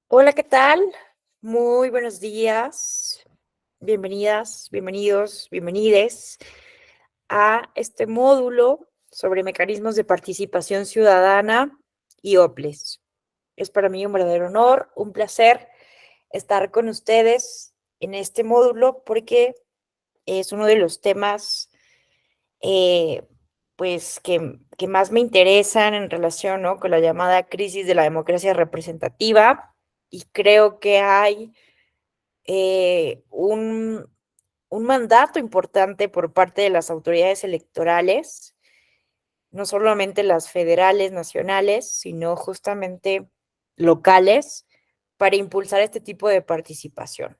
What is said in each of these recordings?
Hola, ¿qué tal? Muy buenos días. Bienvenidas, bienvenidos, bienvenides a este módulo sobre mecanismos de participación ciudadana y OPLES. Es para mí un verdadero honor, un placer estar con ustedes en este módulo porque es uno de los temas eh, pues que más me interesan en relación, ¿no?, con la llamada crisis de la democracia representativa, y creo que hay eh, un, un mandato importante por parte de las autoridades electorales, no solamente las federales, nacionales, sino justamente locales, para impulsar este tipo de participación.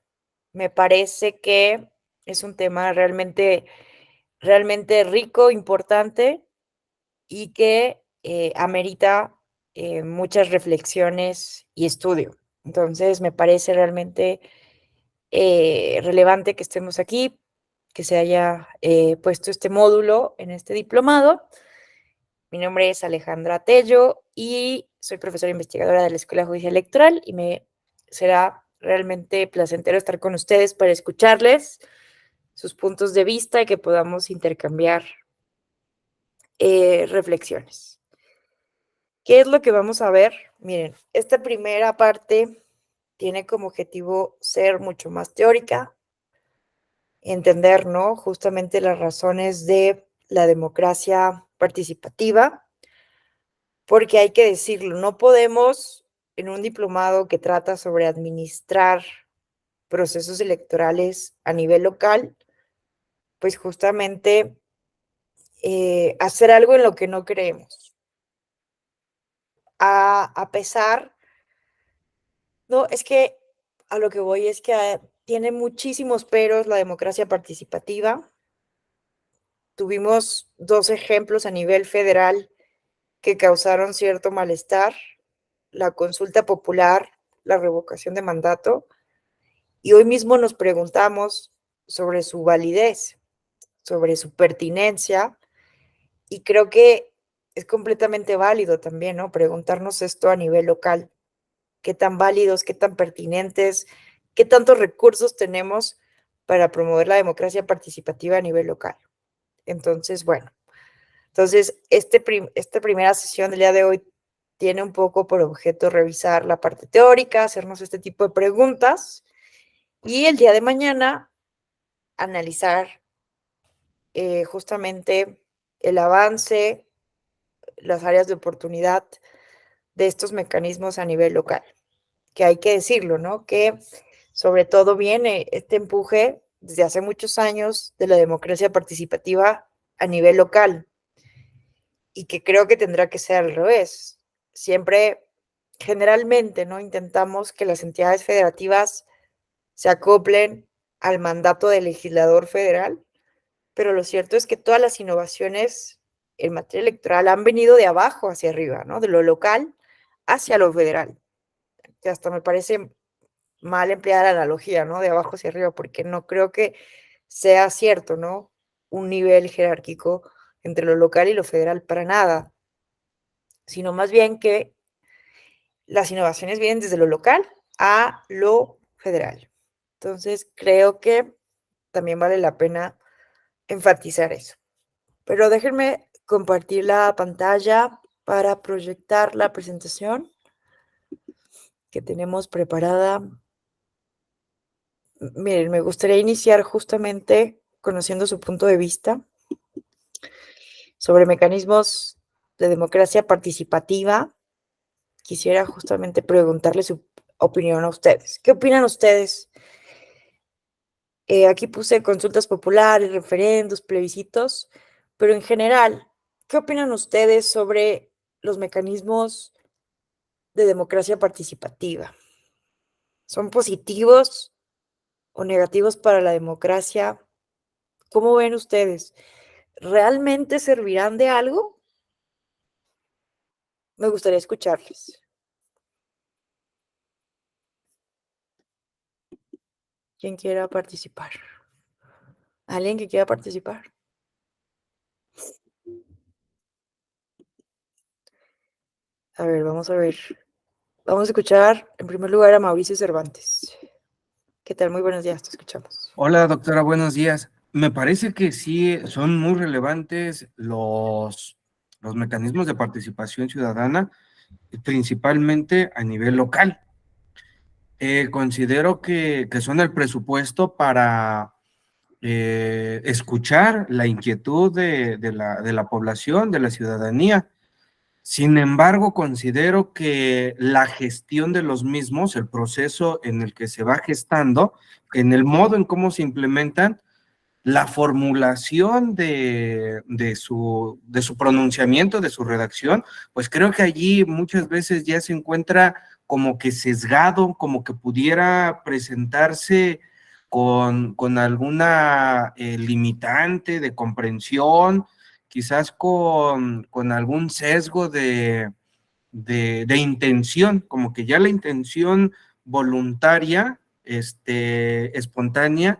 Me parece que es un tema realmente rico, importante y que amerita muchas reflexiones y estudio. Entonces, me parece realmente relevante que estemos aquí, que se haya puesto este módulo en este diplomado. Mi nombre es Alejandra Tello y soy profesora investigadora de la Escuela Judicial Electoral y me será realmente placentero estar con ustedes para escucharles sus puntos de vista y que podamos intercambiar reflexiones. ¿Qué es lo que vamos a ver? Miren, esta primera parte tiene como objetivo ser mucho más teórica, entender, ¿no?, justamente las razones de la democracia participativa, porque hay que decirlo, no podemos en un diplomado que trata sobre administrar procesos electorales a nivel local, pues justamente hacer algo en lo que no creemos. A pesar, no, es que a lo que voy es que tiene muchísimos peros la democracia participativa. Tuvimos dos ejemplos a nivel federal que causaron cierto malestar: la consulta popular, la revocación de mandato, y hoy mismo nos preguntamos sobre su validez, sobre su pertinencia, y creo que es completamente válido también, ¿no?, preguntarnos esto a nivel local. ¿Qué tan válidos, qué tan pertinentes, qué tantos recursos tenemos para promover la democracia participativa a nivel local? Entonces, bueno, esta primera sesión del día de hoy tiene un poco por objeto revisar la parte teórica, hacernos este tipo de preguntas, y el día de mañana analizar justamente el avance, las áreas de oportunidad de estos mecanismos a nivel local, que hay que decirlo, ¿no?, que sobre todo viene este empuje desde hace muchos años de la democracia participativa a nivel local, y que creo que tendrá que ser al revés. Siempre, generalmente, ¿no?, intentamos que las entidades federativas se acoplen al mandato del legislador federal, pero lo cierto es que todas las innovaciones en materia electoral han venido de abajo hacia arriba, ¿no?, de lo local hacia lo federal, que hasta me parece mal emplear la analogía, ¿no?, de abajo hacia arriba, porque no creo que sea cierto, ¿no?, un nivel jerárquico entre lo local y lo federal, para nada, sino más bien que las innovaciones vienen desde lo local a lo federal. Entonces, creo que también vale la pena enfatizar eso. Pero déjenme compartir la pantalla para proyectar la presentación que tenemos preparada. Miren, me gustaría iniciar justamente conociendo su punto de vista sobre mecanismos de democracia participativa. Quisiera justamente preguntarle su opinión a ustedes. ¿Qué opinan ustedes? Aquí puse consultas populares, referendos, plebiscitos, pero en general, ¿qué opinan ustedes sobre los mecanismos de democracia participativa? ¿Son positivos o negativos para la democracia? ¿Cómo ven ustedes? ¿Realmente servirán de algo? Me gustaría escucharles. ¿Quién quiera participar? ¿Alguien que quiera participar? A ver, vamos a ver. Vamos a escuchar en primer lugar a Mauricio Cervantes. ¿Qué tal? Muy buenos días, te escuchamos. Hola, doctora, buenos días. Me parece que sí son muy relevantes los mecanismos de participación ciudadana, principalmente a nivel local. Considero que son el presupuesto para escuchar la inquietud de la población, de la ciudadanía. Sin embargo, considero que la gestión de los mismos, el proceso en el que se va gestando, en el modo en cómo se implementan, la formulación de su pronunciamiento, de su redacción, pues creo que allí muchas veces ya se encuentra como que sesgado, como que pudiera presentarse con alguna limitante de comprensión, quizás con algún sesgo de intención, como que ya la intención voluntaria, espontánea,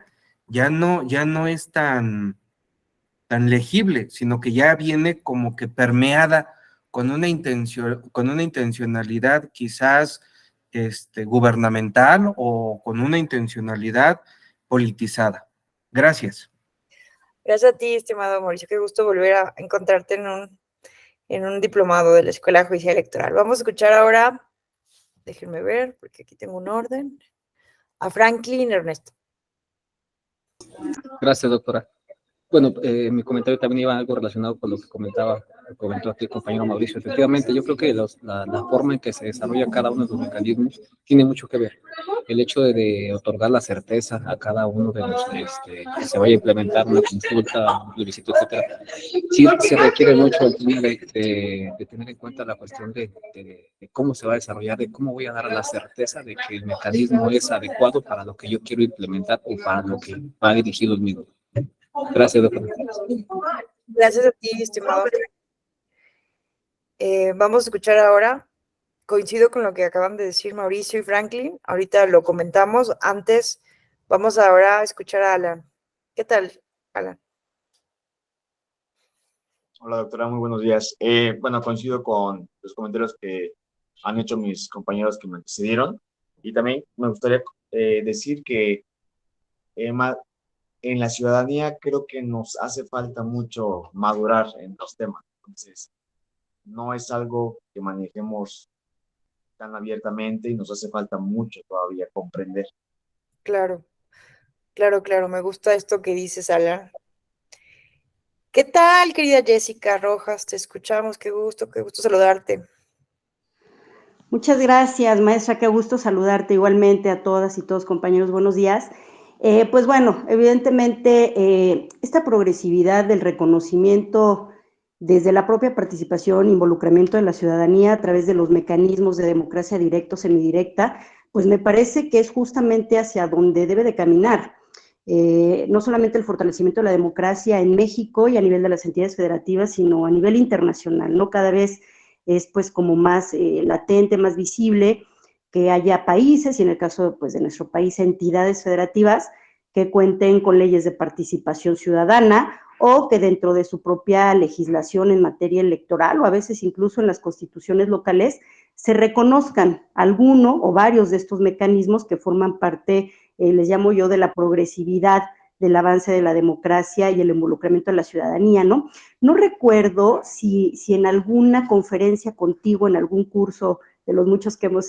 ya no es tan legible, sino que ya viene como que permeada con una intencionalidad quizás gubernamental o con una intencionalidad politizada. Gracias. Gracias a ti, estimado Mauricio. Qué gusto volver a encontrarte en un diplomado de la Escuela de Justicia Electoral. Vamos a escuchar ahora, déjenme ver, porque aquí tengo un orden, a Franklin Ernesto. Gracias, doctora. Bueno, mi comentario también iba algo relacionado con lo que comentó aquí el compañero Mauricio. Efectivamente, yo creo que la forma en que se desarrolla cada uno de los mecanismos tiene mucho que ver. El hecho de otorgar la certeza a cada uno de los que se vaya a implementar una consulta, un plebiscito, etcétera, sí se requiere mucho el tema de tener en cuenta la cuestión de cómo se va a desarrollar, de cómo voy a dar la certeza de que el mecanismo es adecuado para lo que yo quiero implementar o para lo que va dirigido el mismo. Gracias, doctor. Gracias a ti, estimado. Vamos a escuchar ahora, coincido con lo que acaban de decir Mauricio y Franklin, ahorita lo comentamos, antes vamos ahora a escuchar a Alan. ¿Qué tal, Alan? Hola, doctora, muy buenos días. Bueno, coincido con los comentarios que han hecho mis compañeros que me antecedieron y también me gustaría decir que en la ciudadanía creo que nos hace falta mucho madurar en los temas. Entonces, no es algo que manejemos tan abiertamente y nos hace falta mucho todavía comprender. Claro, claro, me gusta esto que dices, Alan. ¿Qué tal, querida Jessica Rojas? Te escuchamos, qué gusto saludarte. Muchas gracias, maestra, qué gusto saludarte igualmente a todas y todos, compañeros, buenos días. Pues bueno, evidentemente esta progresividad del reconocimiento desde la propia participación, involucramiento de la ciudadanía a través de los mecanismos de democracia directa o semidirecta, pues me parece que es justamente hacia donde debe de caminar. No solamente el fortalecimiento de la democracia en México y a nivel de las entidades federativas, sino a nivel internacional, ¿no? Cada vez es pues como más latente, más visible, que haya países, y en el caso pues, de nuestro país, entidades federativas que cuenten con leyes de participación ciudadana o que dentro de su propia legislación en materia electoral o a veces incluso en las constituciones locales se reconozcan alguno o varios de estos mecanismos que forman parte, les llamo yo, de la progresividad del avance de la democracia y el involucramiento de la ciudadanía, ¿no? No recuerdo si en alguna conferencia contigo, en algún curso de los muchos que hemos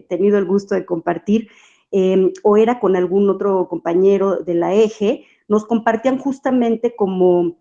tenido el gusto de compartir, o era con algún otro compañero de la EGE, nos compartían justamente como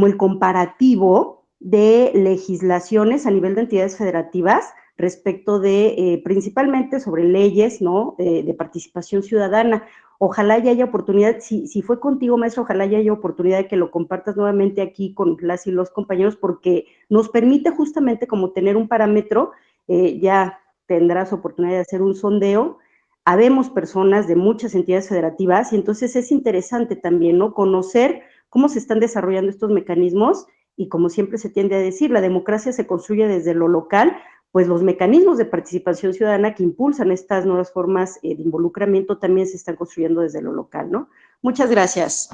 el comparativo de legislaciones a nivel de entidades federativas respecto de, principalmente sobre leyes, ¿no?, de participación ciudadana. Ojalá ya haya oportunidad, si fue contigo, maestro, ojalá ya haya oportunidad de que lo compartas nuevamente aquí con las y los compañeros, porque nos permite justamente como tener un parámetro, ya tendrás oportunidad de hacer un sondeo. Habemos personas de muchas entidades federativas y entonces es interesante también, ¿no?, conocer cómo se están desarrollando estos mecanismos y como siempre se tiende a decir, la democracia se construye desde lo local, pues los mecanismos de participación ciudadana que impulsan estas nuevas formas de involucramiento también se están construyendo desde lo local, ¿no? Muchas gracias.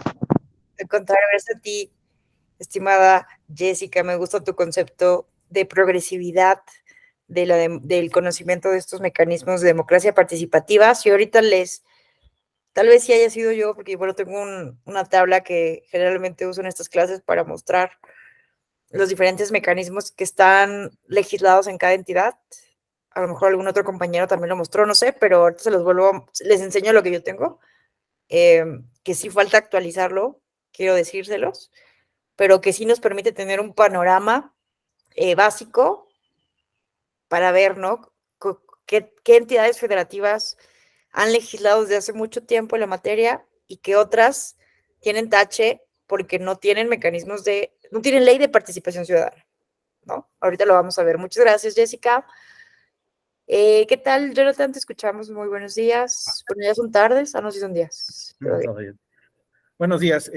Al contrario, gracias a ti, estimada Jessica, me gusta tu concepto de progresividad del conocimiento de estos mecanismos de democracia participativa. Si ahorita tal vez sí haya sido yo, porque bueno, tengo una tabla que generalmente uso en estas clases para mostrar los diferentes mecanismos que están legislados en cada entidad. A lo mejor algún otro compañero también lo mostró, no sé, pero ahorita les enseño lo que yo tengo, que sí falta actualizarlo, quiero decírselos, pero que sí nos permite tener un panorama básico para ver, ¿no? ¿Qué entidades federativas han legislado desde hace mucho tiempo en la materia y qué otras tienen tache porque no tienen no tienen ley de participación ciudadana, ¿no? Ahorita lo vamos a ver. Muchas gracias, Jessica. ¿Qué tal, Jonathan? Te escuchamos. Muy buenos días. Bueno, ya son tardes. No, sí son días. Buenos días.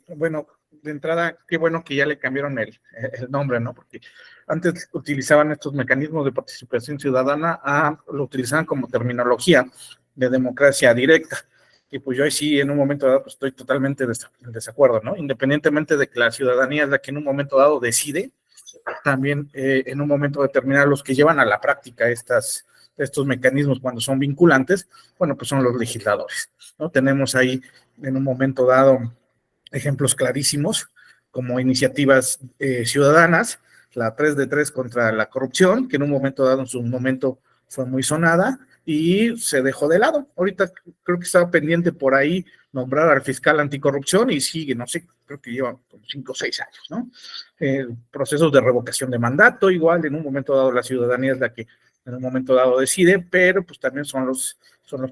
Bueno, de entrada, qué bueno que ya le cambiaron el nombre, ¿no? Porque antes utilizaban estos mecanismos de participación ciudadana, lo utilizaban como terminología de democracia directa. Y pues yo ahí sí, en un momento dado, pues estoy totalmente en desacuerdo, ¿no? Independientemente de que la ciudadanía es la que en un momento dado decide, también en un momento determinado los que llevan a la práctica estos mecanismos cuando son vinculantes, bueno, pues son los legisladores, ¿no? Tenemos ahí en un momento dado ejemplos clarísimos como iniciativas ciudadanas, la 3 de 3 contra la corrupción, que en un momento dado, en su momento fue muy sonada y se dejó de lado. Ahorita creo que estaba pendiente por ahí nombrar al fiscal anticorrupción y sigue, no sé, creo que lleva como 5 o 6 años, ¿no? Procesos de revocación de mandato, igual en un momento dado la ciudadanía es la que en un momento dado decide, pero pues también son los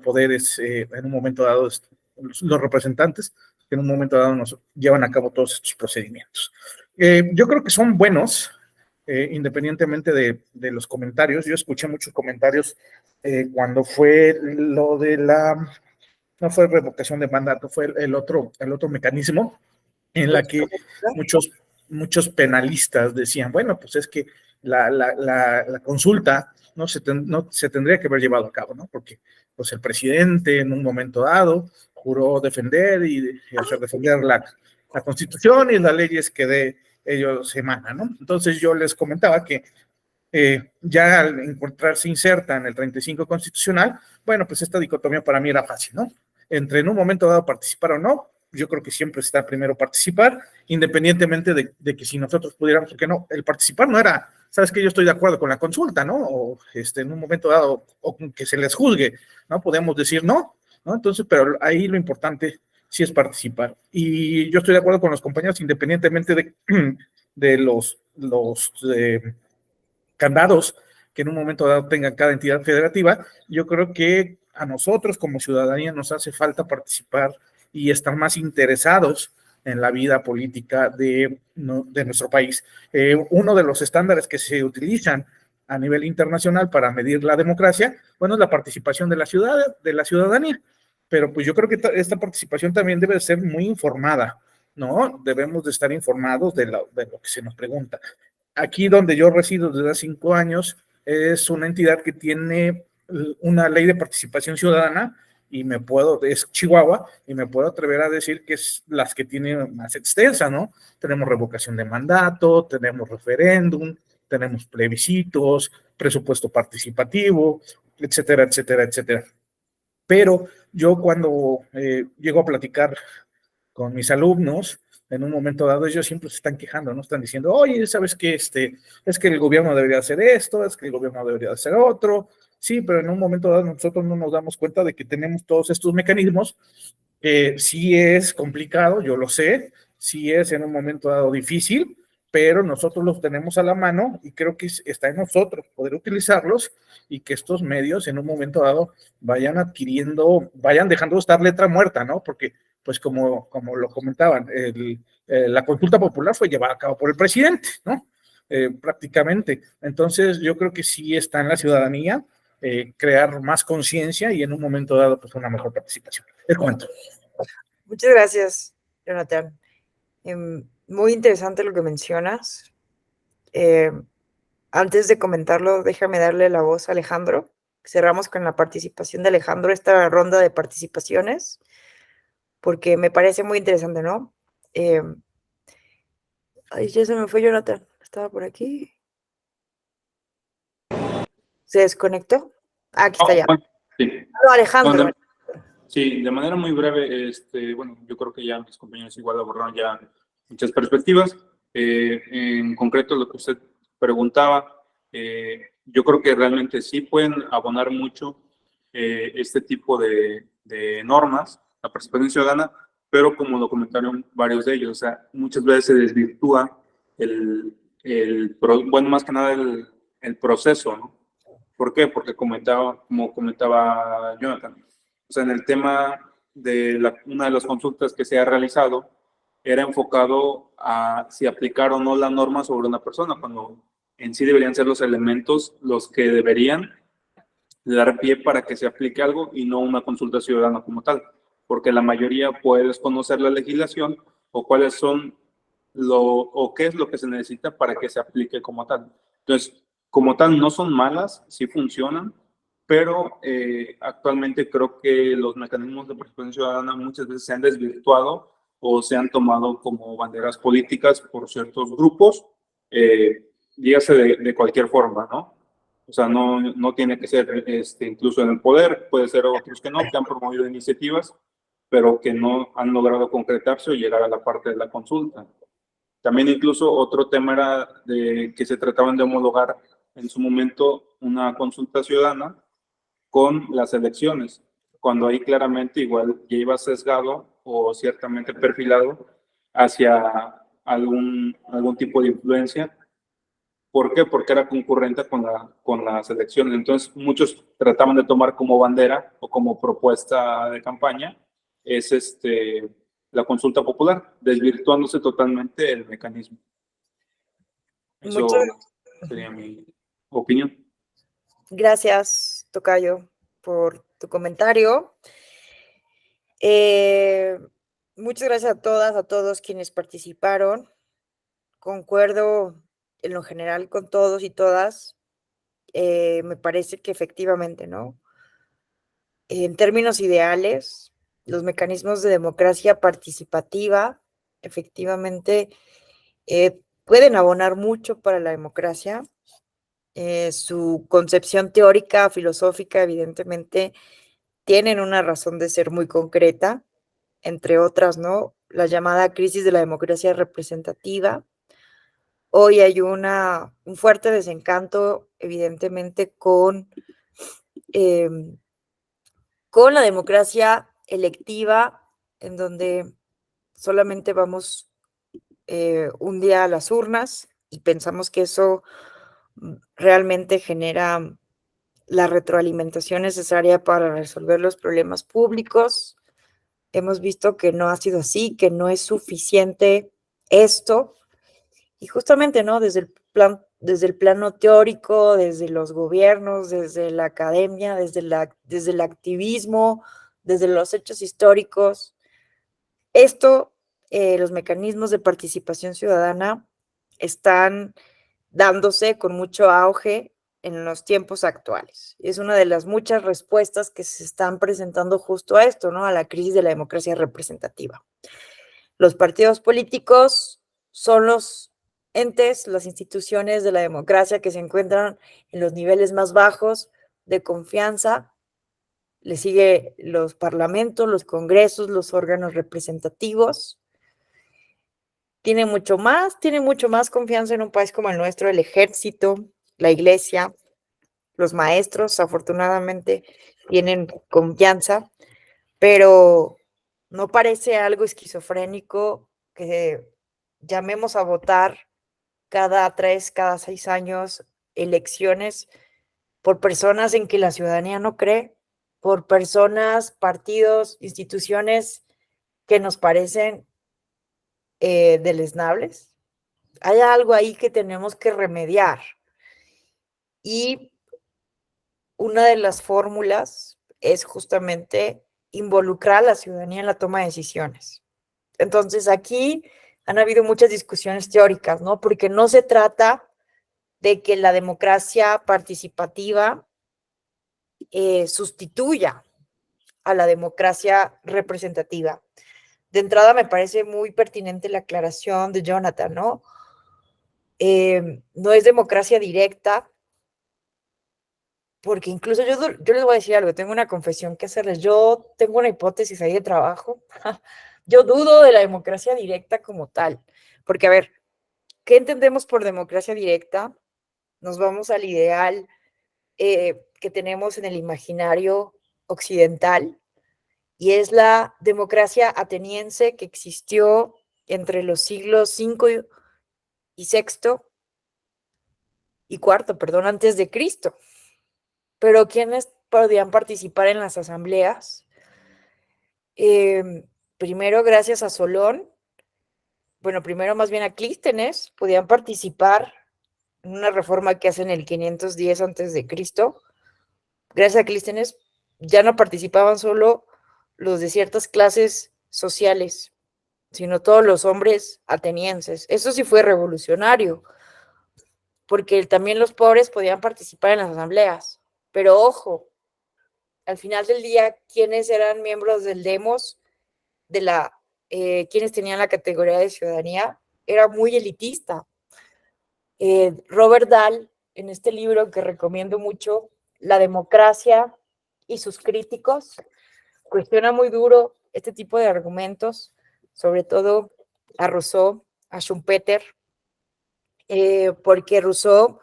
poderes en un momento dado, los representantes que en un momento dado nos llevan a cabo todos estos procedimientos. Yo creo que son buenos, independientemente de los comentarios. Yo escuché muchos comentarios cuando fue lo de no fue revocación de mandato, fue el otro mecanismo en la que muchos penalistas decían, bueno, pues es que la consulta no se tendría que haber llevado a cabo, ¿no? Porque pues el presidente en un momento dado juró defender y hacer defender la Constitución y las leyes que de ellos emanan, ¿no? Entonces yo les comentaba que ya al encontrarse inserta en el 35 constitucional, bueno, pues esta dicotomía para mí era fácil, ¿no? Entre en un momento dado participar o no, yo creo que siempre está primero participar, independientemente de que si nosotros pudiéramos, porque no, el participar no era, sabes que yo estoy de acuerdo con la consulta, ¿no? O en un momento dado, o que se les juzgue, ¿no? Podemos decir no, ¿no? Entonces, pero ahí lo importante sí es participar. Y yo estoy de acuerdo con los compañeros, independientemente de los candados que en un momento dado tenga cada entidad federativa, yo creo que a nosotros como ciudadanía nos hace falta participar y estar más interesados en la vida política de nuestro país. Uno de los estándares que se utilizan a nivel internacional para medir la democracia, bueno, es la participación de la ciudadanía, pero pues yo creo que esta participación también debe ser muy informada, ¿no? Debemos de estar informados de lo que se nos pregunta. Aquí donde yo resido desde hace 5 años es una entidad que tiene una ley de participación ciudadana y es Chihuahua, y me puedo atrever a decir que es las que tiene más extensa, ¿no? Tenemos revocación de mandato, tenemos referéndum, tenemos plebiscitos, presupuesto participativo, etcétera, etcétera, etcétera. Pero yo cuando llego a platicar con mis alumnos, en un momento dado ellos siempre se están quejando, ¿no? Están diciendo, oye, ¿sabes qué? Es que el gobierno debería hacer esto, es que el gobierno debería hacer otro. Sí, pero en un momento dado nosotros no nos damos cuenta de que tenemos todos estos mecanismos. Sí es complicado, yo lo sé, sí es en un momento dado difícil, pero nosotros los tenemos a la mano y creo que está en nosotros poder utilizarlos y que estos medios en un momento dado vayan dejando de estar letra muerta, ¿no? Porque pues como lo comentaban, la consulta popular fue llevada a cabo por el presidente, ¿no? Prácticamente. Entonces, yo creo que sí está en la ciudadanía crear más conciencia y en un momento dado, pues una mejor participación. El cuento. Muchas gracias, Jonathan. Muy interesante lo que mencionas. Antes de comentarlo, déjame darle la voz a Alejandro. Cerramos con la participación de Alejandro esta ronda de participaciones, porque me parece muy interesante, ¿no? Ay, ya se me fue Jonathan, estaba por aquí. ¿Se desconectó? Aquí está ya. Bueno, sí. No, Alejandro. Bueno, sí, de manera muy breve, bueno, yo creo que ya mis compañeros igual abordaron ya muchas perspectivas. En concreto, lo que usted preguntaba, yo creo que realmente sí pueden abonar mucho este tipo de normas, la participación ciudadana, pero como lo comentaron varios de ellos, o sea, muchas veces se desvirtúa bueno, más que nada el proceso, ¿no? ¿Por qué? Porque como comentaba Jonathan, o sea, en el tema de una de las consultas que se ha realizado, era enfocado a si aplicar o no la norma sobre una persona, cuando en sí deberían ser los elementos los que deberían dar pie para que se aplique algo y no una consulta ciudadana como tal, porque la mayoría puede desconocer la legislación o cuáles son o qué es lo que se necesita para que se aplique como tal. Entonces, como tal, no son malas, sí funcionan, pero actualmente creo que los mecanismos de participación ciudadana muchas veces se han desvirtuado o se han tomado como banderas políticas por ciertos grupos, dígase de cualquier forma, ¿no? O sea, no tiene que ser incluso en el poder, puede ser otros que no, que han promovido iniciativas, pero que no han logrado concretarse o llegar a la parte de la consulta. También incluso otro tema era de que se trataban de homologar en su momento una consulta ciudadana con las elecciones, cuando ahí claramente igual ya iba sesgado o ciertamente perfilado hacia algún tipo de influencia. ¿Por qué? Porque era concurrente con las elecciones. Entonces, muchos trataban de tomar como bandera o como propuesta de campaña es la consulta popular, desvirtuándose totalmente el mecanismo. Eso sería mi opinión. Gracias, Tocayo, por tu comentario. Muchas gracias a todas, a todos quienes participaron. Concuerdo en lo general con todos y todas. Me parece que efectivamente, ¿no? En términos ideales, los mecanismos de democracia participativa efectivamente pueden abonar mucho para la democracia. Su concepción teórica, filosófica, evidentemente, tienen una razón de ser muy concreta, entre otras, ¿no? La llamada crisis de la democracia representativa. Hoy hay un fuerte desencanto, evidentemente, con la democracia electiva, en donde solamente vamos un día a las urnas y pensamos que eso realmente genera la retroalimentación necesaria para resolver los problemas públicos. Hemos visto que no ha sido así, que no es suficiente esto. Y justamente, ¿no? Desde el plano teórico, desde los gobiernos, desde la academia, desde el activismo, desde los hechos históricos, los mecanismos de participación ciudadana están dándose con mucho auge en los tiempos actuales. Es una de las muchas respuestas que se están presentando justo a esto, ¿no? A la crisis de la democracia representativa. Los partidos políticos son los entes, las instituciones de la democracia que se encuentran en los niveles más bajos de confianza. Le sigue los parlamentos, los congresos, los órganos representativos. Tiene mucho más confianza en un país como el nuestro, el ejército, la iglesia, los maestros, afortunadamente, tienen confianza, pero no parece algo esquizofrénico que llamemos a votar cada 3, cada 6 años elecciones por personas en que la ciudadanía no cree, por personas, partidos, instituciones que nos parecen deleznables. Hay algo ahí que tenemos que remediar. Y una de las fórmulas es justamente involucrar a la ciudadanía en la toma de decisiones. Entonces, aquí han habido muchas discusiones teóricas, ¿no? Porque no se trata de que la democracia participativa sustituya a la democracia representativa. De entrada, me parece muy pertinente la aclaración de Jonathan, ¿no? No es democracia directa, porque incluso yo les voy a decir algo, tengo una confesión que hacerles. Yo tengo una hipótesis ahí de trabajo. Yo dudo de la democracia directa como tal, porque a ver, ¿qué entendemos por democracia directa? Nos vamos al ideal que tenemos en el imaginario occidental, y es la democracia ateniense que existió entre los siglos V y VI y IV, perdón, antes de Cristo. Pero ¿quiénes podían participar en las asambleas? Primero, gracias a Solón, bueno, primero más bien a Clístenes, podían participar en una reforma que hacen en el 510 antes de Cristo. Gracias a Clístenes ya no participaban solo los de ciertas clases sociales, sino todos los hombres atenienses. Eso sí fue revolucionario, porque también los pobres podían participar en las asambleas. Pero ojo, al final del día, ¿quiénes eran miembros del demos, quienes tenían la categoría de ciudadanía? Era muy elitista. Robert Dahl, en este libro que recomiendo mucho, La democracia y sus críticos, cuestiona muy duro este tipo de argumentos, sobre todo a Rousseau, a Schumpeter, porque Rousseau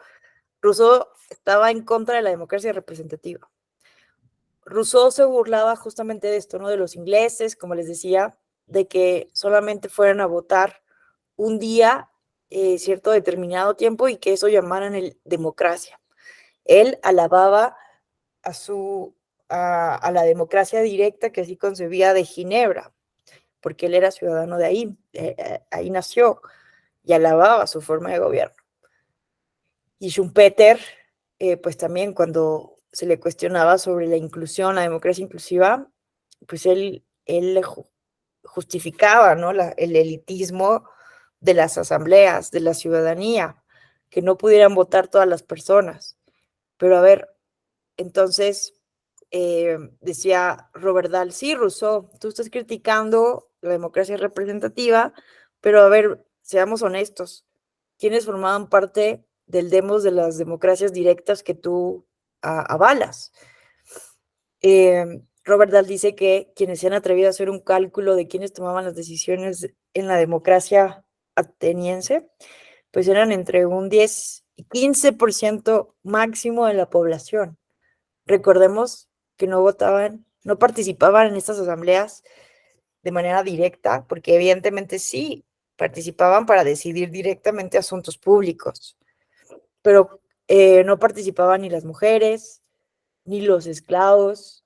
estaba en contra de la democracia representativa. Rousseau se burlaba justamente de esto, ¿no? De los ingleses, como les decía, de que solamente fueran a votar un día, cierto determinado tiempo, y que eso llamaran democracia. Él alababa a la democracia directa que así concebía de Ginebra, porque él era ciudadano de ahí, ahí nació, y alababa su forma de gobierno. Y Schumpeter, pues también cuando se le cuestionaba sobre la inclusión, la democracia inclusiva, pues él justificaba, ¿no? El elitismo de las asambleas, de la ciudadanía, que no pudieran votar todas las personas. Pero a ver, entonces decía Robert Dahl, sí, Rousseau, tú estás criticando la democracia representativa, pero a ver, seamos honestos, ¿quiénes formaban parte del demos de las democracias directas que tú avalas? Robert Dahl dice que quienes se han atrevido a hacer un cálculo de quiénes tomaban las decisiones en la democracia ateniense, pues eran entre un 10 y 15% máximo de la población. Recordemos que no votaban, no participaban en estas asambleas de manera directa, porque evidentemente sí participaban para decidir directamente asuntos públicos, pero no participaban ni las mujeres, ni los esclavos,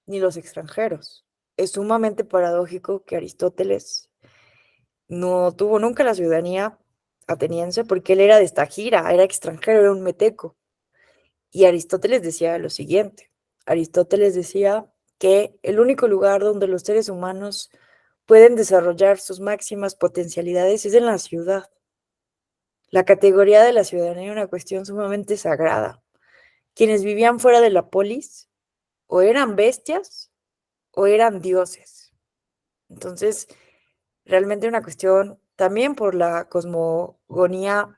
ni los extranjeros. Es sumamente paradójico que Aristóteles no tuvo nunca la ciudadanía ateniense porque él era de Estagira, era extranjero, era un meteco. Y Aristóteles decía lo siguiente, Aristóteles decía que el único lugar donde los seres humanos pueden desarrollar sus máximas potencialidades es en la ciudad. La categoría de la ciudadanía era una cuestión sumamente sagrada. Quienes vivían fuera de la polis o eran bestias o eran dioses. Entonces, realmente una cuestión también por la cosmogonía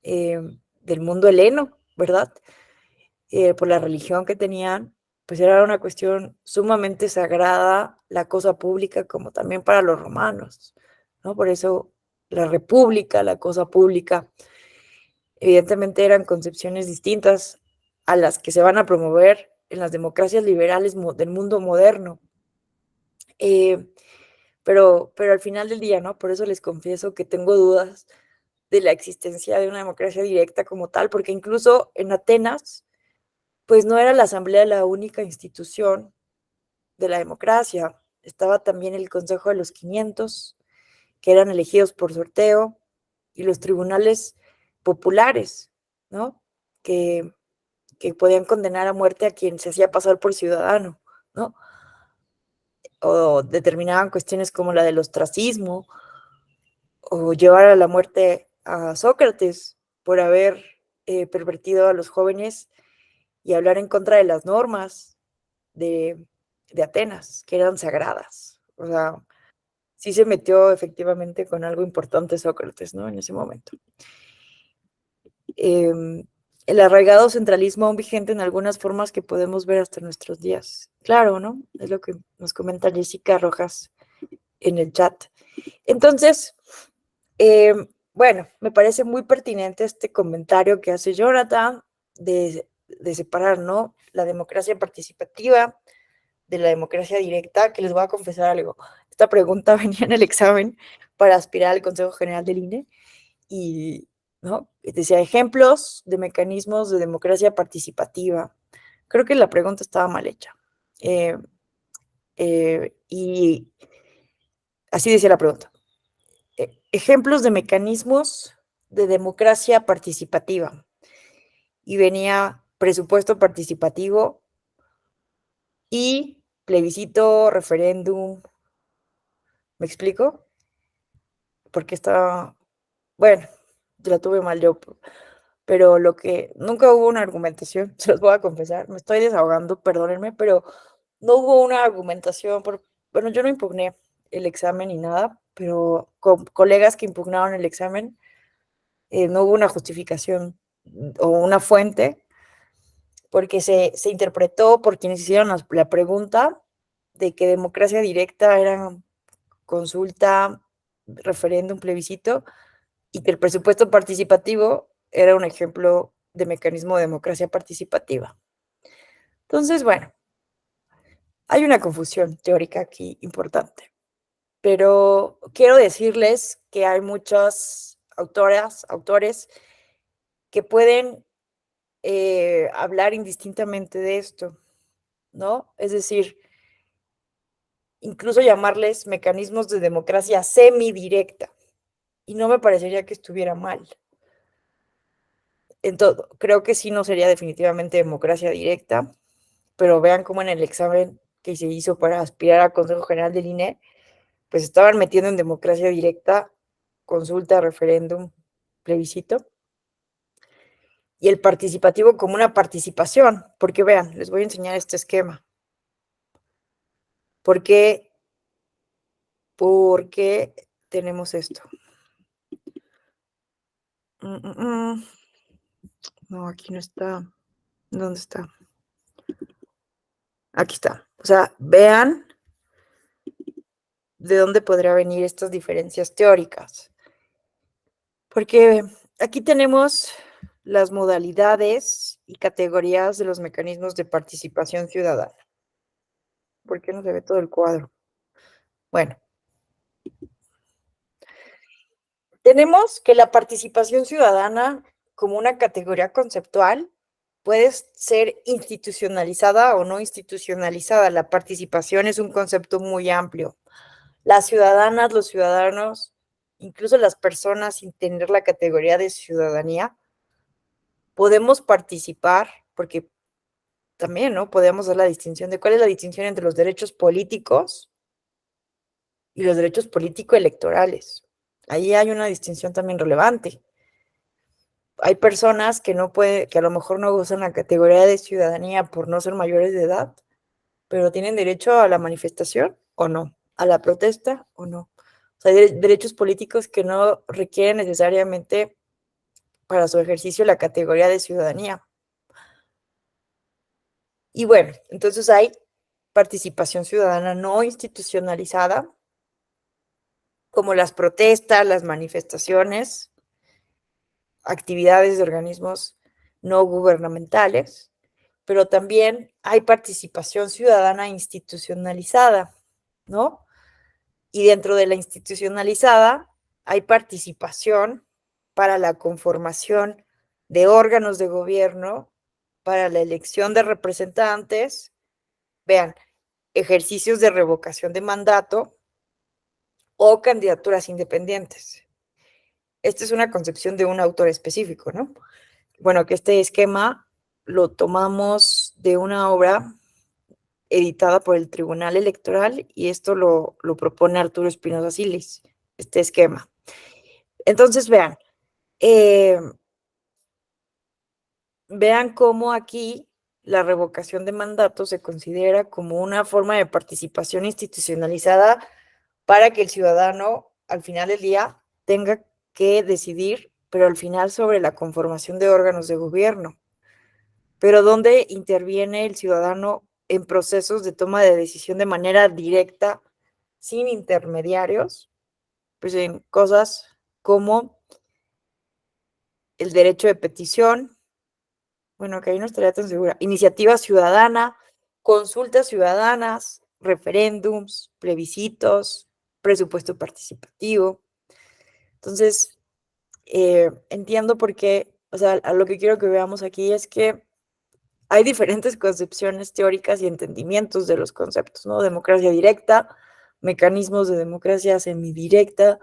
del mundo heleno, ¿verdad? Por la religión que tenían, pues era una cuestión sumamente sagrada la cosa pública, como también para los romanos, ¿no? Por eso la república, la cosa pública, evidentemente eran concepciones distintas a las que se van a promover en las democracias liberales del mundo moderno. Pero al final del día, ¿no? Por eso les confieso que tengo dudas de la existencia de una democracia directa como tal, porque incluso en Atenas, pues no era la asamblea la única institución de la democracia. Estaba también el Consejo de los 500, que eran elegidos por sorteo, y los tribunales populares, ¿no? Que podían condenar a muerte a quien se hacía pasar por ciudadano, ¿no? O determinaban cuestiones como la del ostracismo, o llevar a la muerte a Sócrates por haber pervertido a los jóvenes y hablar en contra de las normas de Atenas, que eran sagradas. O sea, sí se metió efectivamente con algo importante Sócrates, ¿no? En ese momento. el arraigado centralismo aún vigente en algunas formas que podemos ver hasta nuestros días. Claro, ¿no? Es lo que nos comenta Jessica Rojas en el chat. Entonces, bueno, me parece muy pertinente este comentario que hace Jonathan de separar, ¿no?, la democracia participativa de la democracia directa, que les voy a confesar algo. Esta pregunta venía en el examen para aspirar al Consejo General del INE y, ¿no?, decía ejemplos de mecanismos de democracia participativa. Creo que la pregunta estaba mal hecha. Y así decía la pregunta. Ejemplos de mecanismos de democracia participativa. Y venía presupuesto participativo y plebiscito, referéndum. ¿Me explico? Porque estaba, bueno, la tuve mal yo, pero lo que nunca hubo una argumentación, se los voy a confesar, me estoy desahogando, perdónenme, pero no hubo una argumentación, bueno, yo no impugné el examen ni nada, pero con colegas que impugnaron el examen, no hubo una justificación o una fuente, porque se interpretó por quienes hicieron la pregunta de que democracia directa era consulta, referéndum, plebiscito, y que el presupuesto participativo era un ejemplo de mecanismo de democracia participativa. Entonces, bueno, hay una confusión teórica aquí importante, pero quiero decirles que hay muchas autoras, autores que pueden hablar indistintamente de esto, ¿no? Es decir, incluso llamarles mecanismos de democracia semidirecta, y no me parecería que estuviera mal. Entonces, creo que sí no sería definitivamente democracia directa, pero vean cómo en el examen que se hizo para aspirar al Consejo General del INE, pues estaban metiendo en democracia directa, consulta, referéndum, plebiscito, y el participativo como una participación, porque vean, les voy a enseñar este esquema. ¿Por qué tenemos esto? No, aquí no está. ¿Dónde está? Aquí está. O sea, vean de dónde podría venir estas diferencias teóricas. Porque aquí tenemos las modalidades y categorías de los mecanismos de participación ciudadana. ¿Por qué no se ve todo el cuadro? Bueno, tenemos que la participación ciudadana como una categoría conceptual puede ser institucionalizada o no institucionalizada. La participación es un concepto muy amplio. Las ciudadanas, los ciudadanos, incluso las personas sin tener la categoría de ciudadanía, podemos participar, porque también, ¿no?, podemos hacer la distinción de cuál es la distinción entre los derechos políticos y los derechos político-electorales. Ahí hay una distinción también relevante. Hay personas que que a lo mejor no gozan la categoría de ciudadanía por no ser mayores de edad, pero tienen derecho a la manifestación o no, a la protesta o no. O sea, hay derechos políticos que no requieren necesariamente para su ejercicio la categoría de ciudadanía. Y bueno, entonces hay participación ciudadana no institucionalizada, como las protestas, las manifestaciones, actividades de organismos no gubernamentales, pero también hay participación ciudadana institucionalizada, ¿no? Y dentro de la institucionalizada hay participación para la conformación de órganos de gobierno, para la elección de representantes, vean, ejercicios de revocación de mandato o candidaturas independientes. Esta es una concepción de un autor específico, ¿no? Bueno, que este esquema lo tomamos de una obra editada por el Tribunal Electoral y esto lo propone Arturo Espinosa Siles, este esquema. Entonces, vean cómo aquí la revocación de mandato se considera como una forma de participación institucionalizada para que el ciudadano, al final del día, tenga que decidir pero al final sobre la conformación de órganos de gobierno. Pero ¿dónde interviene el ciudadano en procesos de toma de decisión de manera directa, sin intermediarios? Pues en cosas como el derecho de petición, bueno, que ahí no estaría tan segura, iniciativa ciudadana, consultas ciudadanas, referéndums, plebiscitos, presupuesto participativo. Entonces, entiendo por qué, o sea, a lo que quiero que veamos aquí es que hay diferentes concepciones teóricas y entendimientos de los conceptos, ¿no? Democracia directa, mecanismos de democracia semidirecta,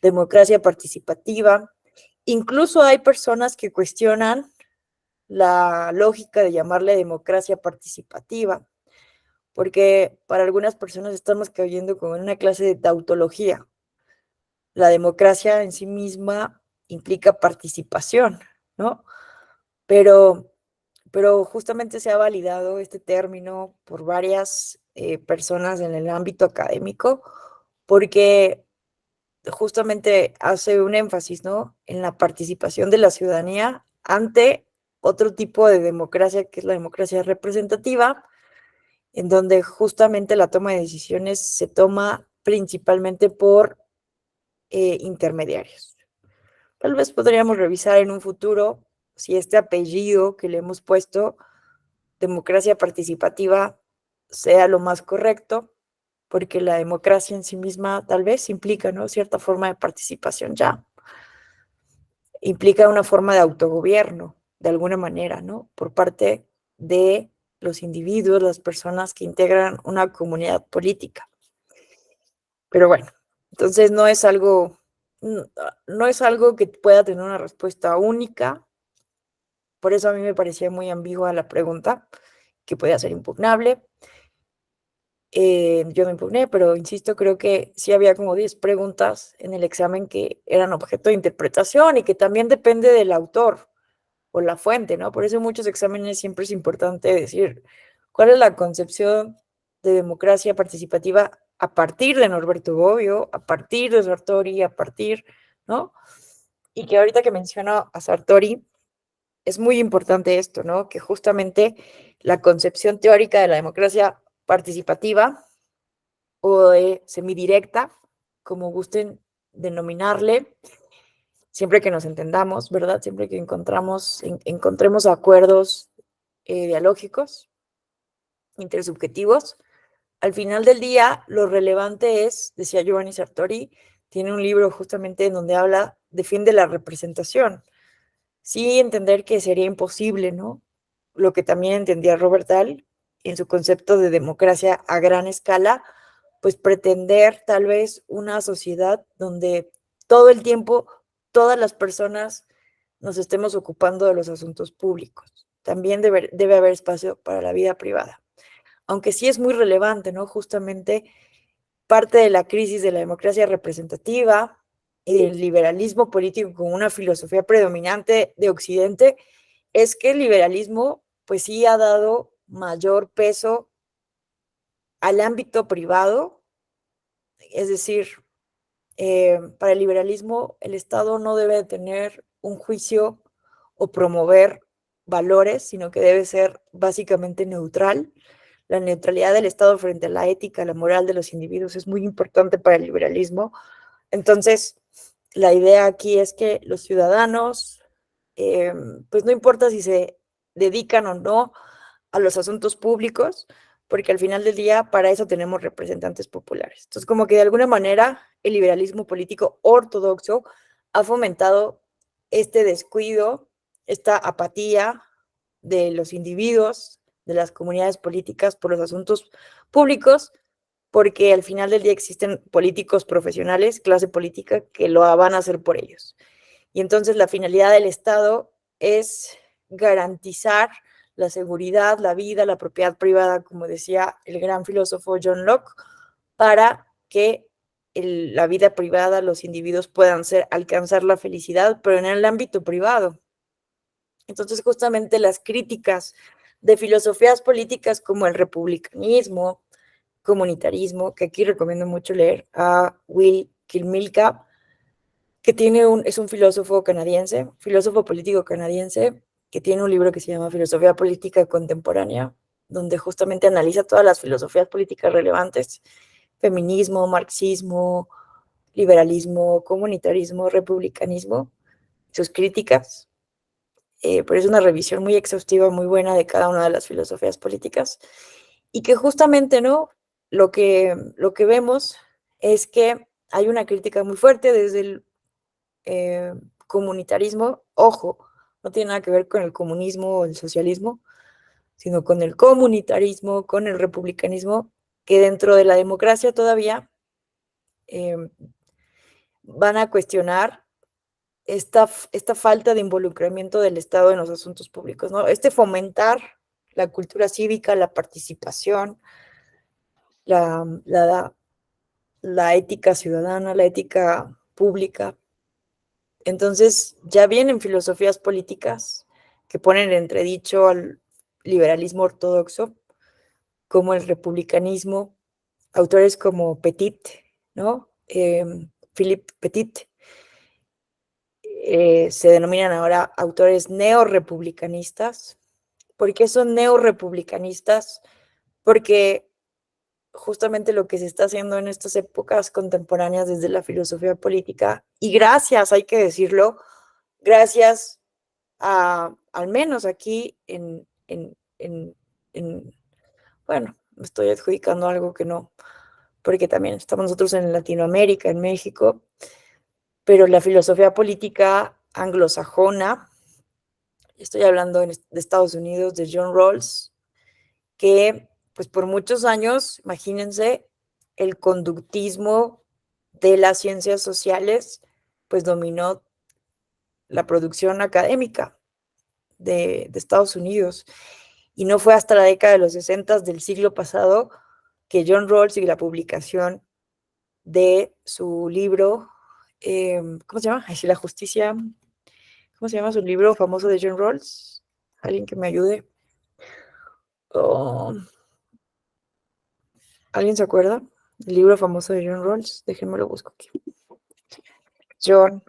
democracia participativa. Incluso hay personas que cuestionan la lógica de llamarle democracia participativa, porque para algunas personas estamos cayendo como en una clase de tautología. La democracia en sí misma implica participación, ¿no? Pero justamente se ha validado este término por varias personas en el ámbito académico, porque justamente hace un énfasis, ¿no?, en la participación de la ciudadanía ante otro tipo de democracia, que es la democracia representativa, en donde justamente la toma de decisiones se toma principalmente por intermediarios. Tal vez podríamos revisar en un futuro si este apellido que le hemos puesto, democracia participativa, sea lo más correcto, porque la democracia en sí misma tal vez implica, ¿no?, cierta forma de participación ya. Implica una forma de autogobierno, de alguna manera, ¿no?, por parte de los individuos, las personas que integran una comunidad política. Pero bueno, entonces no es algo que pueda tener una respuesta única. Por eso a mí me parecía muy ambigua la pregunta, que podía ser impugnable. Yo no impugné, pero insisto, creo que sí había como 10 preguntas en el examen que eran objeto de interpretación y que también depende del autor o la fuente, ¿no? Por eso en muchos exámenes siempre es importante decir cuál es la concepción de democracia participativa a partir de Norberto Bobbio, a partir de Sartori, a partir, ¿no? Y que ahorita que menciono a Sartori, es muy importante esto, ¿no? Que justamente la concepción teórica de la democracia participativa o semidirecta, como gusten denominarle, siempre que nos entendamos, ¿verdad? Siempre que encontremos acuerdos dialógicos, intersubjetivos. Al final del día, lo relevante es, decía Giovanni Sartori, tiene un libro justamente en donde defiende la representación. Sí, entender que sería imposible, ¿no?, lo que también entendía Robert Dahl en su concepto de democracia a gran escala, pues pretender tal vez una sociedad donde todo el tiempo todas las personas nos estemos ocupando de los asuntos públicos. También debe haber espacio para la vida privada. Aunque sí es muy relevante, ¿no?, justamente parte de la crisis de la democracia representativa y del liberalismo político como una filosofía predominante de Occidente, es que el liberalismo, pues sí ha dado mayor peso al ámbito privado, es decir, para el liberalismo el Estado no debe tener un juicio o promover valores, sino que debe ser básicamente neutral. La neutralidad del Estado frente a la ética, la moral de los individuos es muy importante para el liberalismo. Entonces, la idea aquí es que los ciudadanos, pues no importa si se dedican o no a los asuntos públicos, porque al final del día para eso tenemos representantes populares. Entonces, como que de alguna manera el liberalismo político ortodoxo ha fomentado este descuido, esta apatía de los individuos, de las comunidades políticas por los asuntos públicos, porque al final del día existen políticos profesionales, clase política, que lo van a hacer por ellos. Y entonces la finalidad del Estado es garantizar la seguridad, la vida, la propiedad privada, como decía el gran filósofo John Locke, para que la vida privada, los individuos puedan alcanzar la felicidad, pero en el ámbito privado. Entonces, justamente las críticas de filosofías políticas como el republicanismo, comunitarismo, que aquí recomiendo mucho leer a Will Kilmilka, que es un filósofo canadiense, filósofo político canadiense, que tiene un libro que se llama Filosofía Política Contemporánea, donde justamente analiza todas las filosofías políticas relevantes, feminismo, marxismo, liberalismo, comunitarismo, republicanismo, sus críticas, pero es una revisión muy exhaustiva, muy buena de cada una de las filosofías políticas, y que justamente, ¿no? Lo que vemos es que hay una crítica muy fuerte desde el comunitarismo, ojo, no tiene nada que ver con el comunismo o el socialismo, sino con el comunitarismo, con el republicanismo, que dentro de la democracia todavía van a cuestionar esta falta de involucramiento del Estado en los asuntos públicos, ¿no? Fomentar la cultura cívica, la participación, la ética ciudadana, la ética pública. Entonces, ya vienen filosofías políticas que ponen en entredicho al liberalismo ortodoxo, como el republicanismo, autores como Petit, ¿no? Philippe Petit, se denominan ahora autores neorepublicanistas. ¿Por qué son neorepublicanistas? Porque justamente lo que se está haciendo en estas épocas contemporáneas desde la filosofía política, y gracias, hay que decirlo, gracias a, al menos aquí bueno, me estoy adjudicando algo que no, porque también estamos nosotros en Latinoamérica, en México, pero la filosofía política anglosajona, estoy hablando de Estados Unidos, de John Rawls, que pues por muchos años, imagínense, el conductismo de las ciencias sociales, pues dominó la producción académica de Estados Unidos. Y no fue hasta la década de los 60 del siglo pasado que John Rawls y la publicación de su libro, ¿cómo se llama? Ay, sí, La Justicia. ¿Cómo se llama su libro famoso de John Rawls? Alguien que me ayude. Oh, ¿alguien se acuerda? El libro famoso de John Rawls. Déjenme lo busco aquí. John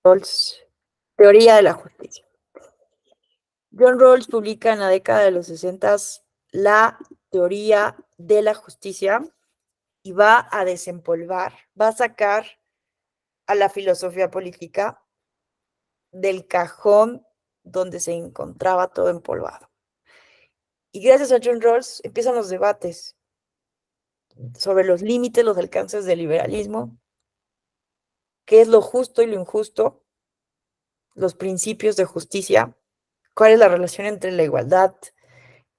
Rawls, Teoría de la Justicia. John Rawls publica en la década de los 60 la Teoría de la Justicia y va a desempolvar, va a sacar a la filosofía política del cajón donde se encontraba todo empolvado. Y gracias a John Rawls empiezan los debates sobre los límites, los alcances del liberalismo, qué es lo justo y lo injusto, los principios de justicia, cuál es la relación entre la igualdad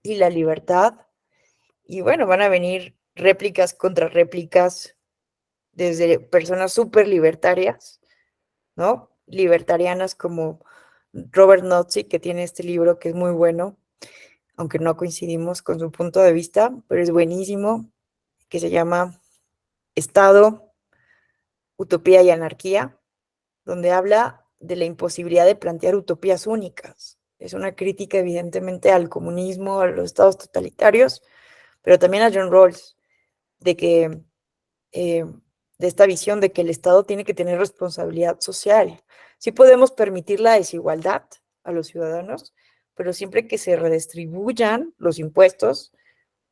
y la libertad. Y bueno, van a venir réplicas contra réplicas desde personas súper libertarias, ¿no? Libertarianas como Robert Nozick, que tiene este libro que es muy bueno, aunque no coincidimos con su punto de vista, pero es buenísimo, que se llama Estado, Utopía y Anarquía, donde habla de la imposibilidad de plantear utopías únicas. Es una crítica evidentemente al comunismo, a los estados totalitarios, pero también a John Rawls, de que de esta visión de que el Estado tiene que tener responsabilidad social. Sí podemos permitir la desigualdad a los ciudadanos, pero siempre que se redistribuyan los impuestos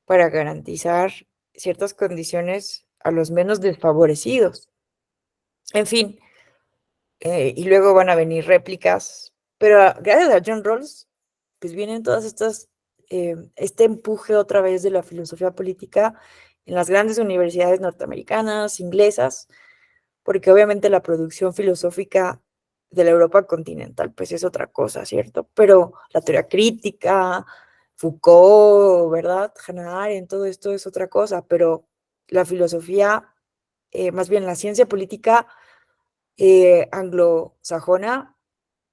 para garantizar ciertas condiciones a los menos desfavorecidos. En fin, y luego van a venir réplicas, pero gracias a John Rawls, pues vienen todas estas, este empuje otra vez de la filosofía política en las grandes universidades norteamericanas, inglesas, porque obviamente la producción filosófica de la Europa continental, pues es otra cosa, ¿cierto? Pero la teoría crítica, Foucault, ¿verdad? Hannah Arendt, todo esto es otra cosa, pero la filosofía, más bien la ciencia política anglosajona,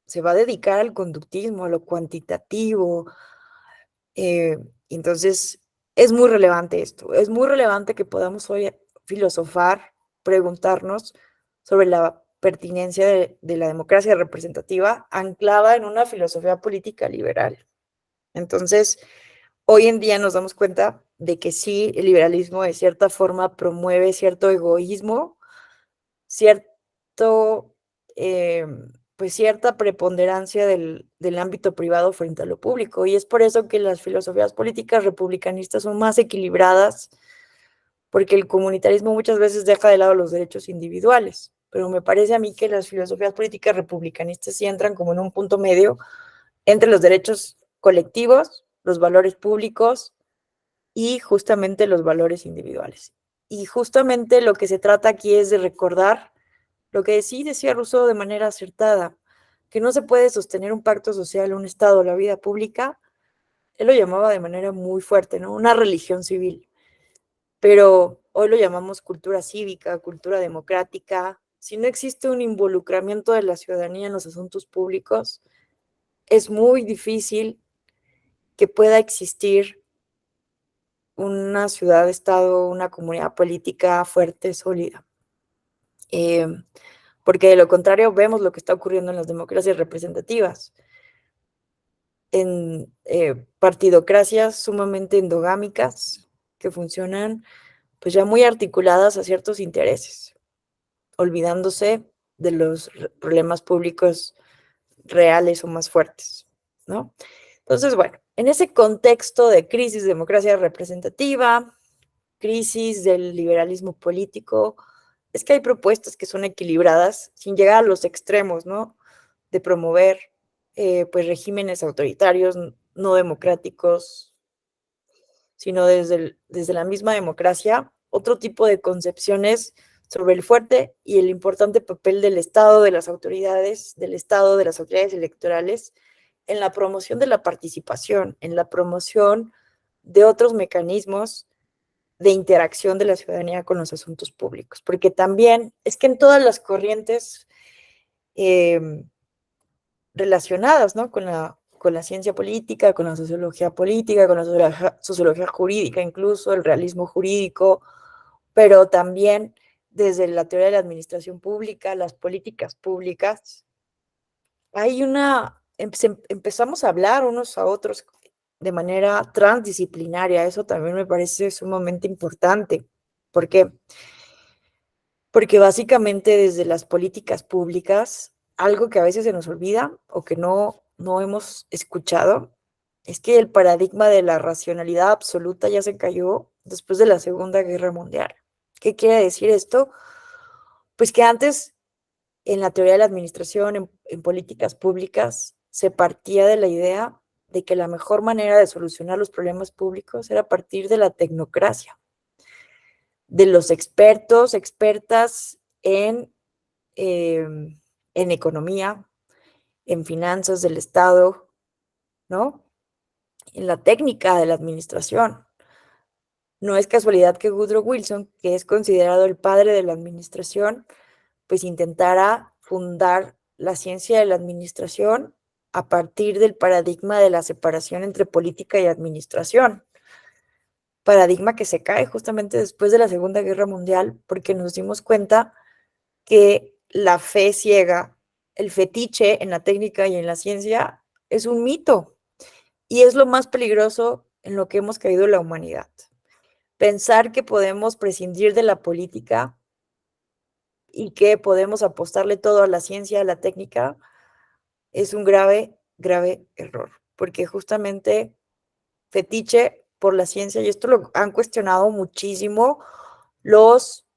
se va a dedicar al conductismo, a lo cuantitativo. Entonces, es muy relevante esto, es muy relevante que podamos hoy filosofar, preguntarnos sobre la pertinencia de la democracia representativa anclada en una filosofía política liberal. Entonces, hoy en día nos damos cuenta de que sí, el liberalismo de cierta forma promueve cierto egoísmo cierto, pues cierta preponderancia del ámbito privado frente a lo público. Y es por eso que las filosofías políticas republicanistas son más equilibradas, porque el comunitarismo muchas veces deja de lado los derechos individuales. Pero me parece a mí que las filosofías políticas republicanistas sí entran como en un punto medio entre los derechos colectivos, los valores públicos y justamente los valores individuales. Y justamente lo que se trata aquí es de recordar lo que sí decía Rousseau de manera acertada, que no se puede sostener un pacto social, un Estado, la vida pública. Él lo llamaba de manera muy fuerte, ¿no? Una religión civil. Pero hoy lo llamamos cultura cívica, cultura democrática. Si no existe un involucramiento de la ciudadanía en los asuntos públicos, es muy difícil que pueda existir una ciudad-estado, una comunidad política fuerte, sólida. Porque de lo contrario vemos lo que está ocurriendo en las democracias representativas, en partidocracias sumamente endogámicas que funcionan pues ya muy articuladas a ciertos intereses, olvidándose de los problemas públicos reales o más fuertes, ¿no? Entonces, bueno, en ese contexto de crisis de democracia representativa, crisis del liberalismo político, es que hay propuestas que son equilibradas sin llegar a los extremos, ¿no? De promover pues regímenes autoritarios no democráticos, sino desde la misma democracia, otro tipo de concepciones sobre el fuerte y el importante papel del Estado, de las autoridades, del Estado, de las autoridades electorales, en la promoción de la participación, en la promoción de otros mecanismos de interacción de la ciudadanía con los asuntos públicos, porque también es que en todas las corrientes relacionadas, ¿no? Con la ciencia política, con la sociología política, con la sociología jurídica, incluso el realismo jurídico, pero también desde la teoría de la administración pública, las políticas públicas, hay empezamos a hablar unos a otros de manera transdisciplinaria. Eso también me parece sumamente importante. ¿Por qué? Porque básicamente desde las políticas públicas, algo que a veces se nos olvida o que no hemos escuchado, es que el paradigma de la racionalidad absoluta ya se cayó después de la Segunda Guerra Mundial. ¿Qué quiere decir esto? Pues que antes, en la teoría de la administración, en políticas públicas, se partía de la idea de que la mejor manera de solucionar los problemas públicos era a partir de la tecnocracia, de los expertos, expertas en economía, en finanzas del Estado, ¿no? En la técnica de la administración. No es casualidad que Woodrow Wilson, que es considerado el padre de la administración, pues intentara fundar la ciencia de la administración a partir del paradigma de la separación entre política y administración. Paradigma que se cae justamente después de la Segunda Guerra Mundial, porque nos dimos cuenta que la fe ciega, el fetiche en la técnica y en la ciencia es un mito y es lo más peligroso en lo que hemos caído la humanidad. Pensar que podemos prescindir de la política y que podemos apostarle todo a la ciencia, a la técnica, es un grave, grave error, porque justamente fetiche por la ciencia, y esto lo han cuestionado muchísimo los,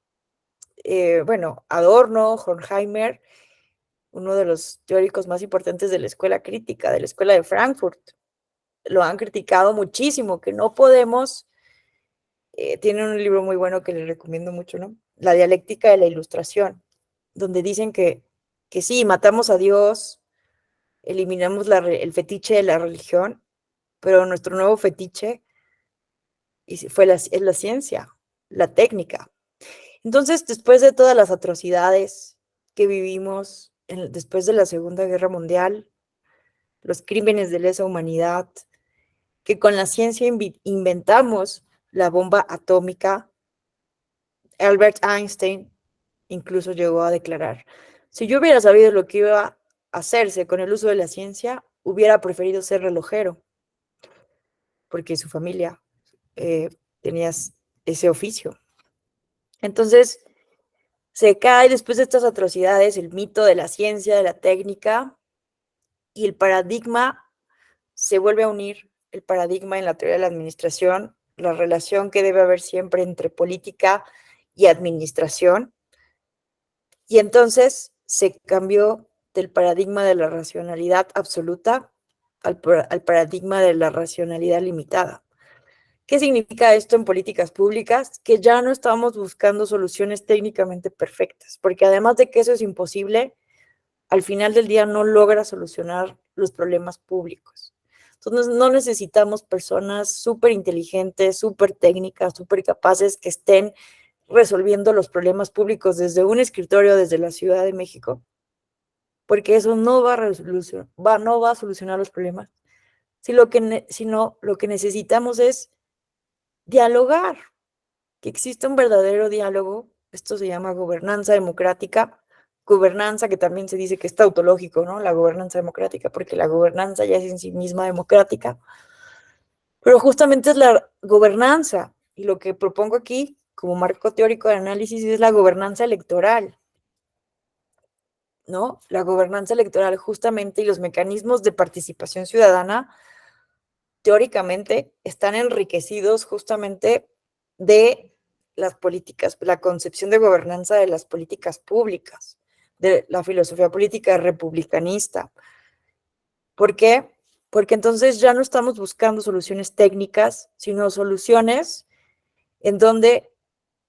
Adorno, Horkheimer, uno de los teóricos más importantes de la escuela crítica, de la escuela de Frankfurt, lo han criticado muchísimo, que no podemos, tienen un libro muy bueno que les recomiendo mucho, ¿no? La dialéctica de la ilustración, donde dicen que sí, matamos a Dios, eliminamos el fetiche de la religión, pero nuestro nuevo fetiche es la ciencia, la técnica. Entonces, después de todas las atrocidades que vivimos después de la Segunda Guerra Mundial, los crímenes de lesa humanidad, que con la ciencia inventamos la bomba atómica, Albert Einstein incluso llegó a declarar, si yo hubiera sabido lo que iba a hacerse con el uso de la ciencia, hubiera preferido ser relojero, porque su familia tenía ese oficio. Entonces, Se cae después de estas atrocidades el mito de la ciencia, de la técnica, y el paradigma se vuelve a unir, el paradigma en la teoría de la administración, la relación que debe haber siempre entre política y administración. Y entonces se cambió del paradigma de la racionalidad absoluta al paradigma de la racionalidad limitada. ¿Qué significa esto en políticas públicas? Que ya no estamos buscando soluciones técnicamente perfectas, porque además de que eso es imposible, al final del día no logra solucionar los problemas públicos. Entonces no necesitamos personas súper inteligentes, súper técnicas, súper capaces que estén resolviendo los problemas públicos desde un escritorio, desde la Ciudad de México, porque eso no va a solucionar los problemas, sino lo que necesitamos es dialogar, que exista un verdadero diálogo. Esto se llama gobernanza democrática, gobernanza que también se dice que es tautológico, ¿no? La gobernanza democrática, porque la gobernanza ya es en sí misma democrática, pero justamente es la gobernanza, y lo que propongo aquí como marco teórico de análisis es la gobernanza electoral, ¿no? La gobernanza electoral justamente y los mecanismos de participación ciudadana teóricamente están enriquecidos justamente de las políticas, la concepción de gobernanza de las políticas públicas, de la filosofía política republicanista. ¿Por qué? Porque entonces ya no estamos buscando soluciones técnicas, sino soluciones en donde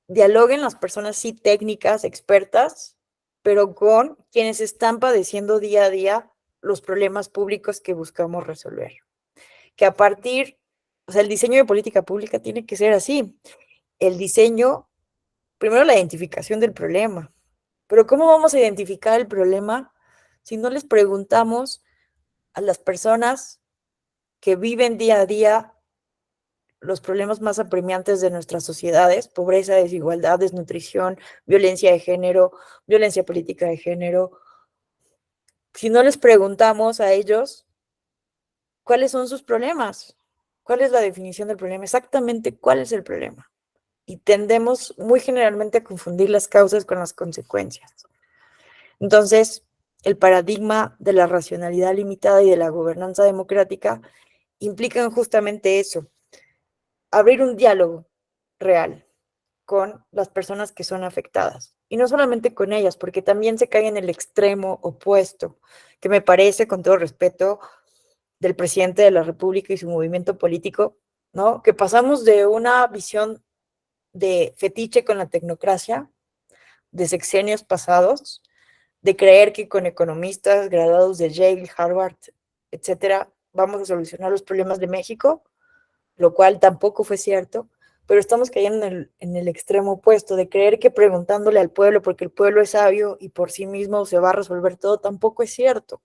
dialoguen las personas sí técnicas, expertas, pero con quienes están padeciendo día a día los problemas públicos que buscamos resolver. Que a partir, o sea, el diseño de política pública tiene que ser así. El diseño, primero la identificación del problema, pero ¿cómo vamos a identificar el problema si no les preguntamos a las personas que viven día a día los problemas más apremiantes de nuestras sociedades: pobreza, desigualdad, desnutrición, violencia de género, violencia política de género? Si no les preguntamos a ellos cuáles son sus problemas, cuál es la definición del problema, exactamente cuál es el problema. Y tendemos muy generalmente a confundir las causas con las consecuencias. Entonces, el paradigma de la racionalidad limitada y de la gobernanza democrática implican justamente eso: abrir un diálogo real con las personas que son afectadas. Y no solamente con ellas, porque también se cae en el extremo opuesto, que me parece, con todo respeto, del presidente de la República y su movimiento político, ¿no? Que pasamos de una visión de fetiche con la tecnocracia, de sexenios pasados, de creer que con economistas graduados de Yale, Harvard, etcétera, vamos a solucionar los problemas de México, lo cual tampoco fue cierto, pero estamos cayendo en el extremo opuesto, de creer que preguntándole al pueblo, porque el pueblo es sabio y por sí mismo se va a resolver todo, tampoco es cierto.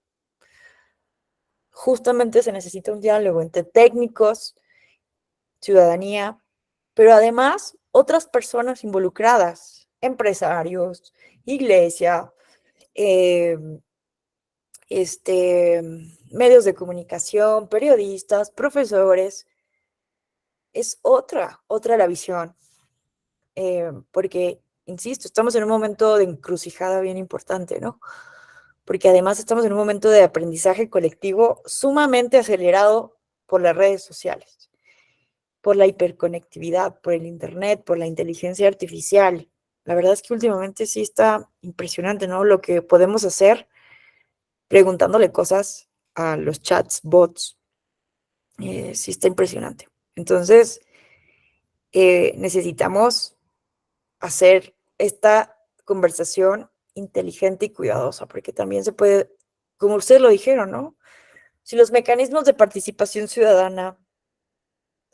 Justamente se necesita un diálogo entre técnicos, ciudadanía, pero además otras personas involucradas, empresarios, iglesia, eh, medios de comunicación, periodistas, profesores. Es otra la visión, porque, insisto, estamos en un momento de encrucijada bien importante, ¿no? Porque además estamos en un momento de aprendizaje colectivo sumamente acelerado por las redes sociales, por la hiperconectividad, por el internet, por la inteligencia artificial. La verdad es que últimamente sí está impresionante, ¿no? Lo que podemos hacer preguntándole cosas a los chats, bots, sí está impresionante. Entonces, necesitamos hacer esta conversación inteligente y cuidadosa, porque también se puede, como ustedes lo dijeron, ¿no? Si los mecanismos de participación ciudadana,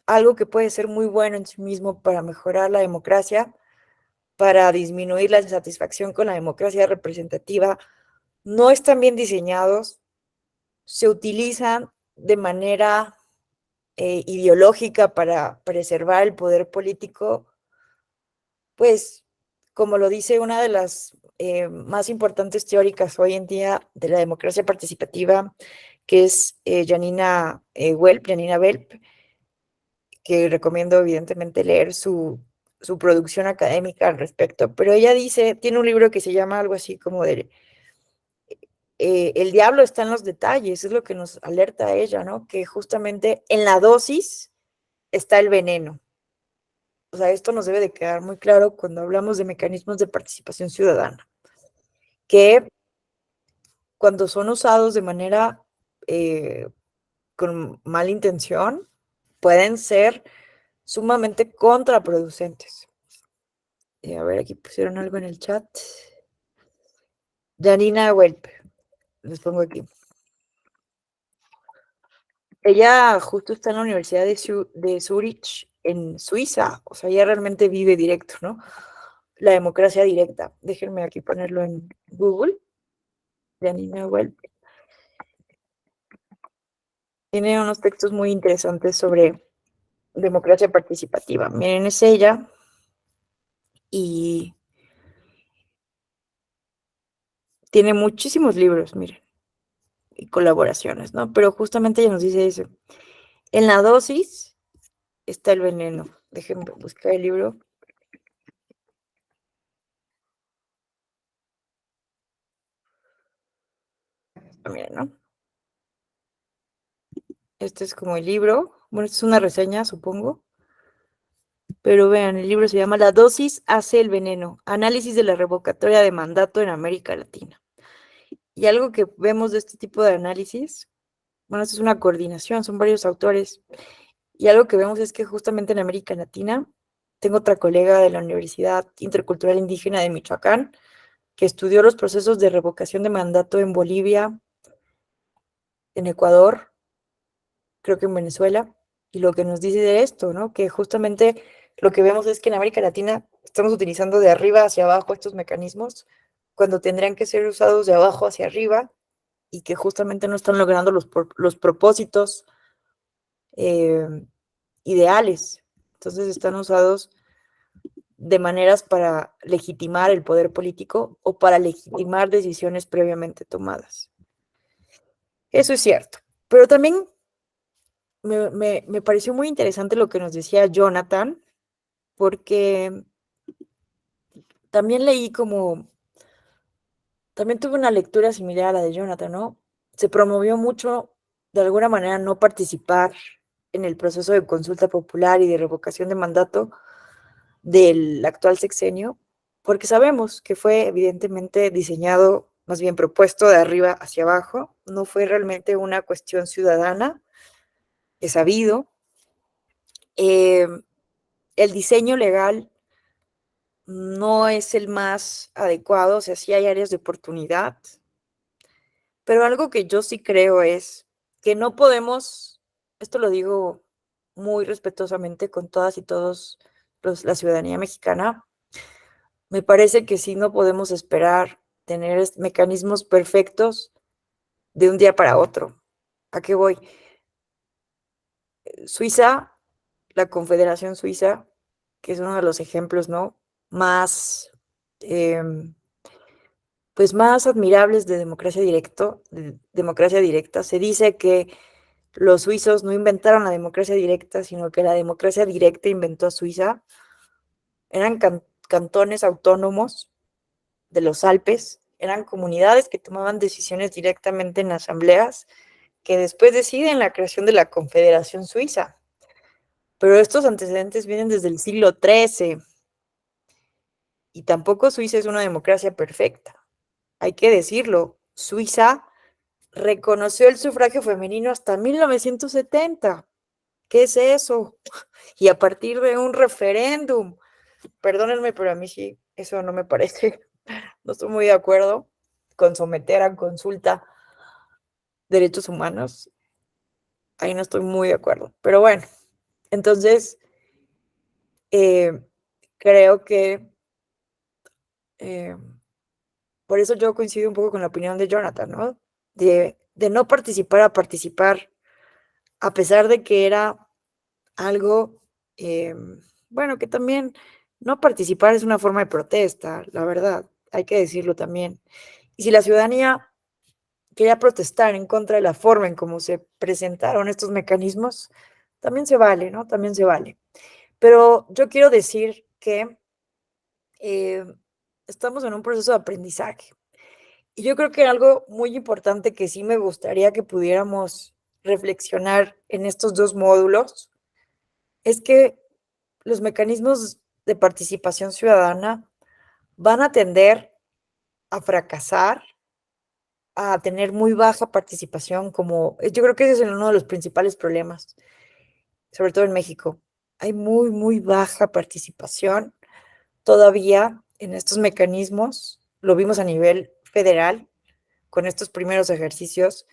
algo que puede ser muy bueno en sí mismo para mejorar la democracia, para disminuir la insatisfacción con la democracia representativa, no están bien diseñados, se utilizan de manera ideológica para preservar el poder político, pues, como lo dice una de las más importantes teóricas hoy en día de la democracia participativa, que es Janina Welp, que recomiendo evidentemente leer su su producción académica al respecto, pero ella dice, tiene un libro que se llama algo así como de el diablo está en los detalles, es lo que nos alerta a ella, ¿no? Que justamente en la dosis está el veneno. O sea, esto nos debe de quedar muy claro cuando hablamos de mecanismos de participación ciudadana, que cuando son usados de manera con mala intención, pueden ser sumamente contraproducentes. A ver, aquí pusieron algo en el chat. Janina Welp, les pongo aquí. Ella justo está en la Universidad de Zurich, en Suiza, o sea, ella realmente vive directo, ¿no? La democracia directa. Déjenme aquí ponerlo en Google. Janina Welp. Tiene unos textos muy interesantes sobre democracia participativa. Miren, es ella y tiene muchísimos libros, miren, y colaboraciones, ¿no? Pero justamente ella nos dice eso. En la dosis está el veneno. Déjenme buscar el libro. Miren, ¿no? Este es como el libro. Bueno, esta es una reseña, supongo. Pero vean, el libro se llama La dosis hace el veneno. Análisis de la revocatoria de mandato en América Latina. Y algo que vemos de este tipo de análisis, bueno, esto es una coordinación, son varios autores. Y algo que vemos es que justamente en América Latina, tengo otra colega de la Universidad Intercultural Indígena de Michoacán, que estudió los procesos de revocación de mandato en Bolivia, en Ecuador, creo que en Venezuela, y lo que nos dice de esto, ¿no? Que justamente lo que vemos es que en América Latina estamos utilizando de arriba hacia abajo estos mecanismos cuando tendrían que ser usados de abajo hacia arriba y que justamente no están logrando los propósitos ideales. Entonces están usados de maneras para legitimar el poder político o para legitimar decisiones previamente tomadas. Eso es cierto. Pero también me pareció muy interesante lo que nos decía Jonathan, porque también también tuve una lectura similar a la de Jonathan, ¿no? Se promovió mucho, de alguna manera, no participar en el proceso de consulta popular y de revocación de mandato del actual sexenio, porque sabemos que fue evidentemente diseñado, más bien propuesto de arriba hacia abajo, no fue realmente una cuestión ciudadana, es sabido. El diseño legal no es el más adecuado, o sea, sí hay áreas de oportunidad, pero algo que yo sí creo es que no podemos, esto lo digo muy respetuosamente con todas y todos la ciudadanía mexicana, me parece que sí no podemos esperar tener mecanismos perfectos de un día para otro. ¿A qué voy? Suiza, la Confederación Suiza, que es uno de los ejemplos, ¿no? Más, pues más admirables de democracia directa. Se dice que los suizos no inventaron la democracia directa, sino que la democracia directa inventó a Suiza. Eran cantones autónomos de los Alpes, eran comunidades que tomaban decisiones directamente en asambleas que después deciden la creación de la Confederación Suiza. Pero estos antecedentes vienen desde el siglo XIII y tampoco Suiza es una democracia perfecta. Hay que decirlo, Suiza reconoció el sufragio femenino hasta 1970. ¿Qué es eso? Y a partir de un referéndum, perdónenme, pero a mí sí, eso no me parece, no estoy muy de acuerdo con someter a consulta derechos humanos. Ahí no estoy muy de acuerdo. Pero bueno, entonces creo que por eso yo coincido un poco con la opinión de Jonathan, ¿no? De no participar a participar, a pesar de que era algo, bueno, que también no participar es una forma de protesta, la verdad, hay que decirlo también. Y si la ciudadanía quería protestar en contra de la forma en cómo se presentaron estos mecanismos, también se vale, ¿no? También se vale. Pero yo quiero decir que estamos en un proceso de aprendizaje. Y yo creo que algo muy importante que sí me gustaría que pudiéramos reflexionar en estos 2 módulos es que los mecanismos de participación ciudadana van a tender a fracasar, a tener muy baja participación, como yo creo que ese es uno de los principales problemas, sobre todo en México. Hay muy, muy baja participación todavía en estos mecanismos. Lo vimos a nivel federal con estos primeros ejercicios,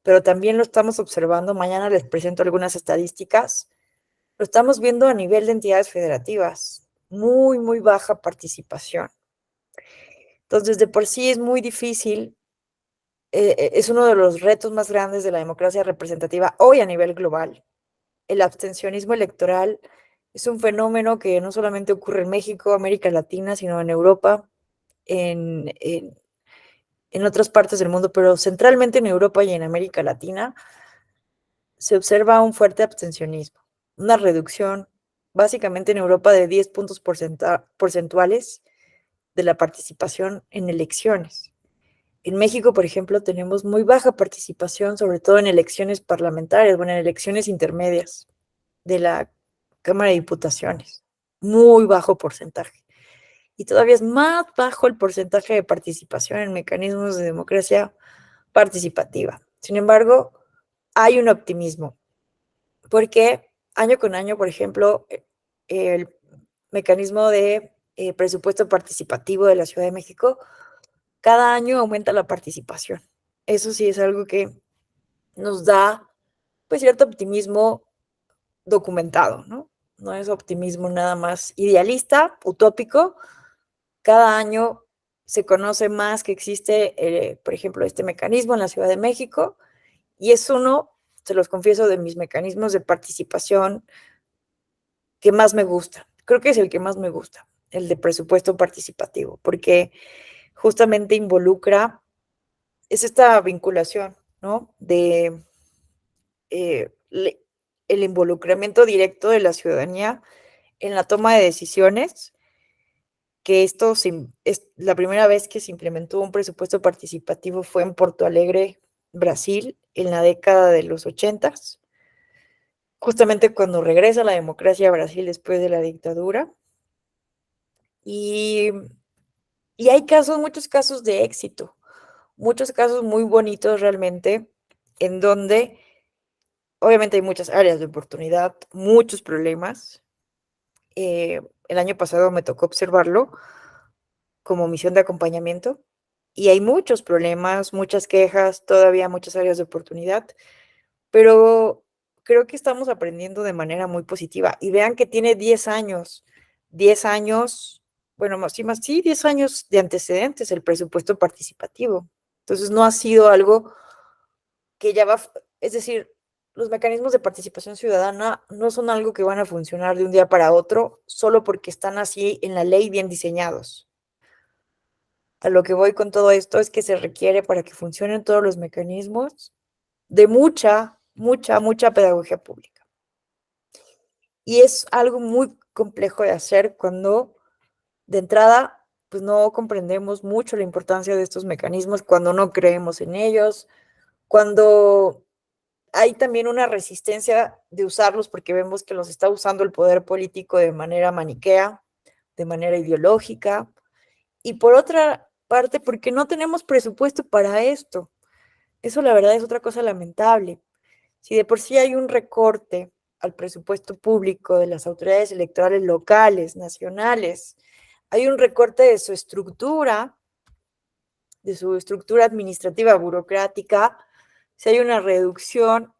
pero también lo estamos observando. Mañana les presento algunas estadísticas. Lo estamos viendo a nivel de entidades federativas. Muy, muy baja participación. Entonces, de por sí es muy difícil. Es uno de los retos más grandes de la democracia representativa hoy a nivel global. El abstencionismo electoral es un fenómeno que no solamente ocurre en México, América Latina, sino en Europa, en otras partes del mundo, pero centralmente en Europa y en América Latina, se observa un fuerte abstencionismo, una reducción básicamente en Europa de 10 puntos porcentuales de la participación en elecciones. En México, por ejemplo, tenemos muy baja participación, sobre todo en elecciones parlamentarias, bueno, en elecciones intermedias de la Cámara de Diputaciones. Muy bajo porcentaje. Y todavía es más bajo el porcentaje de participación en mecanismos de democracia participativa. Sin embargo, hay un optimismo, porque año con año, por ejemplo, el mecanismo de presupuesto participativo de la Ciudad de México, cada año aumenta la participación. Eso sí es algo que nos da pues cierto optimismo documentado, ¿no? No es optimismo nada más idealista, utópico. Cada año se conoce más que existe, por ejemplo, este mecanismo en la Ciudad de México, y es uno, se los confieso, de mis mecanismos de participación que más me gusta. Creo que es el que más me gusta, el de presupuesto participativo, porque justamente involucra, es esta vinculación, ¿no? De el involucramiento directo de la ciudadanía en la toma de decisiones, que esto es la primera vez que se implementó un presupuesto participativo fue en Porto Alegre, Brasil, en la década de los 80s, justamente cuando regresa la democracia a Brasil después de la dictadura. Y, y hay casos, muchos casos de éxito, muchos casos muy bonitos realmente, en donde obviamente hay muchas áreas de oportunidad, muchos problemas. El año pasado me tocó observarlo como misión de acompañamiento y hay muchos problemas, muchas quejas, todavía muchas áreas de oportunidad, pero creo que estamos aprendiendo de manera muy positiva. Y vean que tiene 10 años, bueno, más, sí, 10 años de antecedentes el presupuesto participativo. Entonces no ha sido algo que ya va, es decir, los mecanismos de participación ciudadana no son algo que van a funcionar de un día para otro solo porque están así en la ley bien diseñados. A lo que voy con todo esto es que se requiere, para que funcionen todos los mecanismos, de mucha, mucha, mucha pedagogía pública. Y es algo muy complejo de hacer cuando, de entrada, pues no comprendemos mucho la importancia de estos mecanismos, cuando no creemos en ellos, cuando hay también una resistencia de usarlos porque vemos que los está usando el poder político de manera maniquea, de manera ideológica, y por otra parte, porque no tenemos presupuesto para esto. Eso la verdad es otra cosa lamentable. Si de por sí hay un recorte al presupuesto público de las autoridades electorales locales, nacionales, hay un recorte de su estructura administrativa burocrática, si hay una reducción